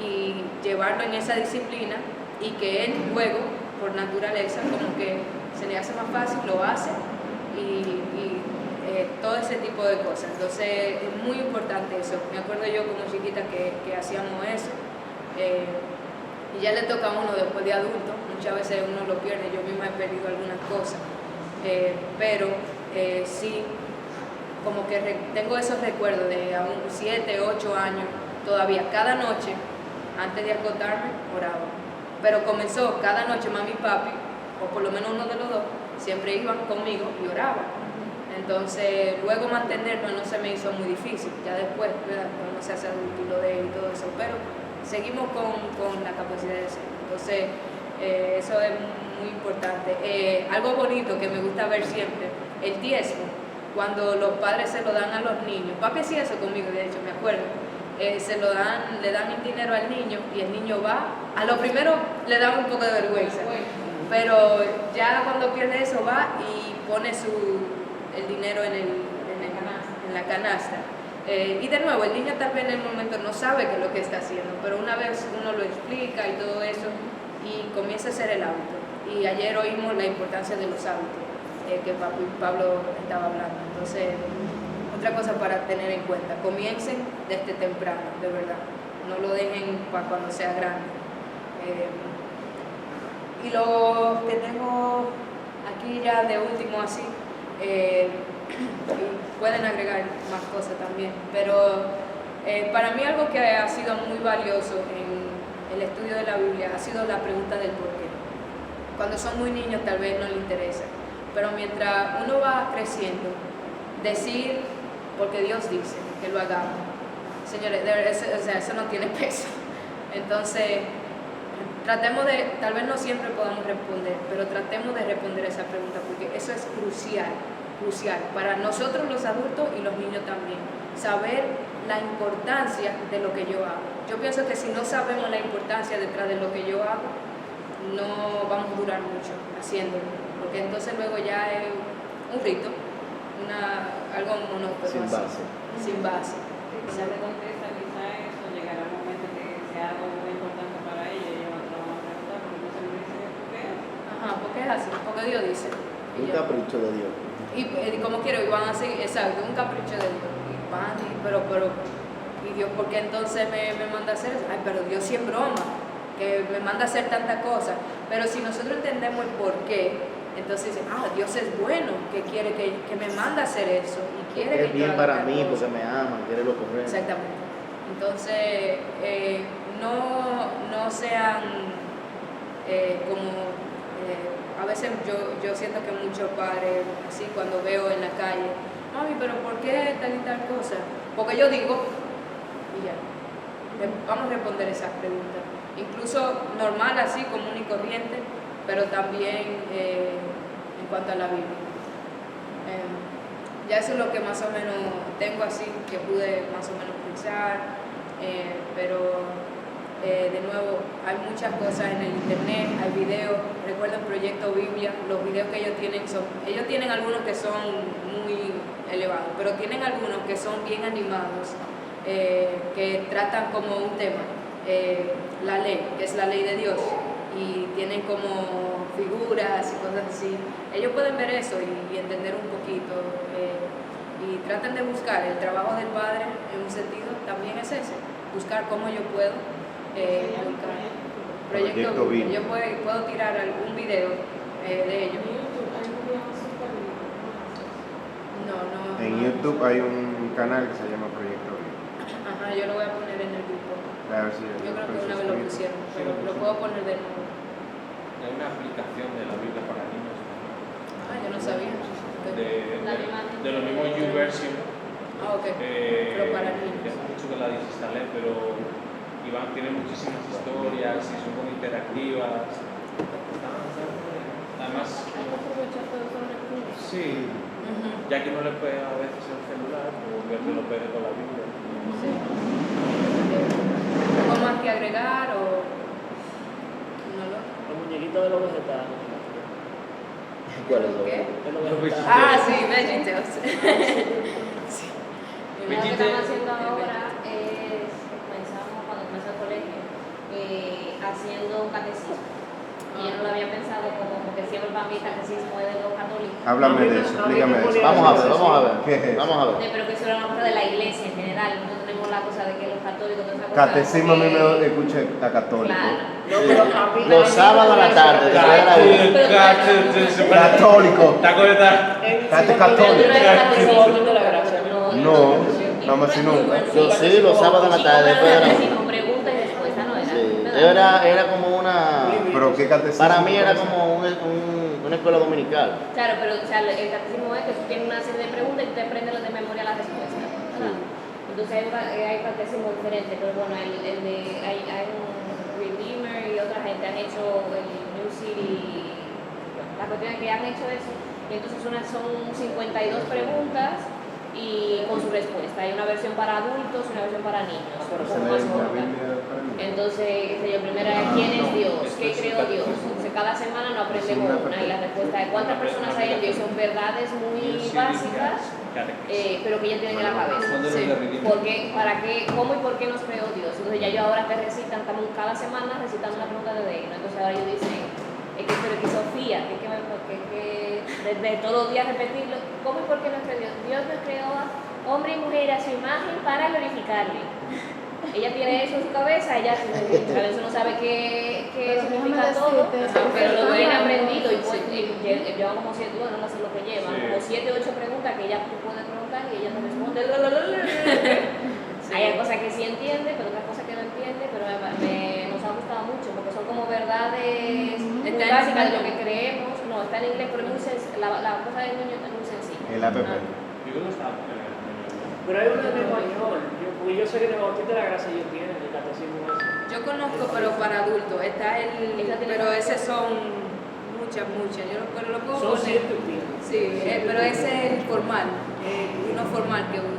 y llevarlo en esa disciplina y que él luego, por naturaleza, como que se le hace más fácil, lo hace y todo ese tipo de cosas. Entonces es muy importante eso. Me acuerdo yo como chiquita que hacíamos eso. Y ya le toca a uno después de adulto, muchas veces uno lo pierde, yo misma he perdido algunas cosas, pero sí, como que tengo esos recuerdos de aún 7, 8 años, todavía cada noche, antes de acostarme, oraba. Pero comenzó cada noche mami y papi, o por lo menos uno de los dos, siempre iban conmigo y oraban. Entonces, luego mantenerlo no se me hizo muy difícil, ya después, ¿verdad? Uno se hace adulto y lo de y todo eso, pero seguimos con la capacidad de ser. Entonces, eso es muy importante. Algo bonito que me gusta ver siempre, el diezmo, cuando los padres se lo dan a los niños. Papi hacía eso conmigo, de hecho, me acuerdo. Le dan el dinero al niño y el niño va. A lo primero le dan un poco de vergüenza, pero ya cuando pierde eso va y pone el dinero en la canasta. Y de nuevo, el niño tal vez en el momento no sabe qué es lo que está haciendo, pero una vez uno lo explica y todo eso, y comienza a ser el hábito. Y ayer oímos la importancia de los hábitos, que Pablo estaba hablando. Entonces, otra cosa para tener en cuenta, comiencen desde temprano, de verdad. No lo dejen para cuando sea grande. Y lo que tengo aquí ya de último así, pueden agregar más cosas también, pero para mí algo que ha sido muy valioso en el estudio de la Biblia ha sido la pregunta del por qué. Cuando son muy niños tal vez no les interesa, pero mientras uno va creciendo, decir porque Dios dice que lo hagamos, señores, eso no tiene peso. Entonces, tratemos de, tal vez no siempre podamos responder, pero tratemos de responder esa pregunta porque eso es crucial crucial para nosotros los adultos y los niños también. Saber la importancia de lo que yo hago. Yo pienso que si no sabemos la importancia detrás de lo que yo hago, no vamos a durar mucho haciéndolo, porque entonces luego ya es un rito, algo monótono. Sin así, base. sin base. Si se contesta quizá eso, llegará un momento que sea algo muy importante para ella y ellos no van a preguntar, porque no se le dice por qué. Ajá, porque es así, porque Dios dice. Un Y ya. capricho de Dios. Y como quiero, y van a seguir, exacto, un capricho de Dios. Y van, pero, y Dios, ¿por qué entonces me manda a hacer eso? Ay, pero Dios sí es broma, que me manda a hacer tantas cosas. Pero si nosotros entendemos el por qué, entonces dicen, Dios es bueno, que quiere que me manda a hacer eso. Y quiere que Es bien yo haga para tal mí, cosa. porque me ama, quiere lo correcto. Exactamente. Entonces, no sean como, a veces yo siento que muchos padres, así cuando veo en la calle, mami, pero ¿por qué tal y tal cosa? Porque yo digo, y ya, vamos a responder esas preguntas. Incluso normal, así, común y corriente, pero también en cuanto a la Biblia. Ya eso es lo que más o menos tengo así, que pude más o menos pensar, pero de nuevo, hay muchas cosas en el internet, hay videos, recuerden Proyecto Biblia, los videos que ellos tienen algunos que son muy elevados, pero tienen algunos que son bien animados, que tratan como un tema, la ley, que es la ley de Dios, y tienen como figuras y cosas así. Ellos pueden ver eso y entender un poquito, y traten de buscar el trabajo del Padre en un sentido, también es ese, buscar cómo yo puedo buscar. Proyecto Biblia. Yo puedo tirar algún video de ellos. No. En YouTube hay un canal que se llama Proyecto Biblia. Ajá, yo lo voy a poner en el grupo. A ver si Yo creo que una vez lo pusieron, pero lo puedo poner de nuevo. Hay una aplicación de la Biblia para niños Yo no sabía. de los mismos YouVersion. Ok. Pero para niños. Ya hace mucho que la desinstalé, pero tiene muchísimas historias y son muy interactivas. Además, Hay que aprovechar todos esos recursos. sí, ya que no le puede a veces el celular, pues ver que lo pegue con la Biblia. Sí. ¿Algo más que agregar o no lo? Los muñequitos de los vegetales. ¿Cuál es ¿Qué? De los vegetales. Sí, VeggieTales. Sí. Lo que estamos haciendo ahora es, cuando comenzó el colegio, haciendo un catecismo. Y yo no lo había pensado porque siempre para mí el catecismo es de los católicos. Háblame de eso, dígame eso. Vamos a ver. ¿Qué es eso? Vamos a ver. Pero que eso era una cosa de la iglesia en general. Nosotros tenemos la cosa de que los católicos, toda esa cosa. Catecismo a mí me escucha a católico. Claro. No, pero a mí Los sábados a la tarde, después de la Biblia. Católico. Está conectado. Católico. de la gracia. No, nada más si nunca. Yo sí, los sábados a la tarde, después de la Biblia. Con pregunta y respuesta, ¿no era? Sí, ¿Verdad? era como una... Pero qué catecismo. Para mí era como una escuela dominical. Claro, pero o sea, el catecismo es que tú tienes una serie de preguntas y tú te aprendes de memoria las respuestas, ¿verdad? Entonces hay catecismo diferente, pero bueno, hay un Redeemer y otra gente han hecho el New City, la cuestión es que han hecho eso, y entonces son 52 preguntas y con su respuesta. Hay una versión para adultos y una versión para niños, Pero se como lee más la corta. Biblia para mí. Entonces, primera es ¿quién es Dios? ¿Qué Esto es creó Dios? Entonces, cada semana no aprendemos una y la respuesta es ¿cuántas personas hay en Dios? Son verdades muy básicas, pero que ya tienen en la cabeza. ¿Cómo y por qué nos creó Dios? Entonces ya yo ahora te recitan, estamos cada semana recitando una pregunta de Deino. Entonces ahora ellos dicen, pero que Sofía, desde todos los días repetirlo, ¿cómo y por qué nos creó Dios? Dios nos creó a hombre y mujer a su imagen para glorificarle. Ella tiene eso en su cabeza, ella a veces no sabe qué significa todo, pero lo ven aprendido y llevan como 7, bueno, no sé lo que llevan, como 7 o 8 preguntas que ella puede preguntar y ella te responde. Hay cosas que sí entiende, pero otras cosas que no entiende, pero nos ha gustado mucho porque son como verdades muy básicas de lo que creemos. No, está en inglés, pero la cosa del niño es muy sencilla. El app. Yo creo que está Pero hay uno en español. Yo sé que en el Bautista de la Gracia ellos tienen el catecismo ese. Yo conozco, pero para adultos. Pero esos son muchas. Pero lo puedo Son poner. 7 tienen. Sí, pero ese es el formal, uno formal que usa.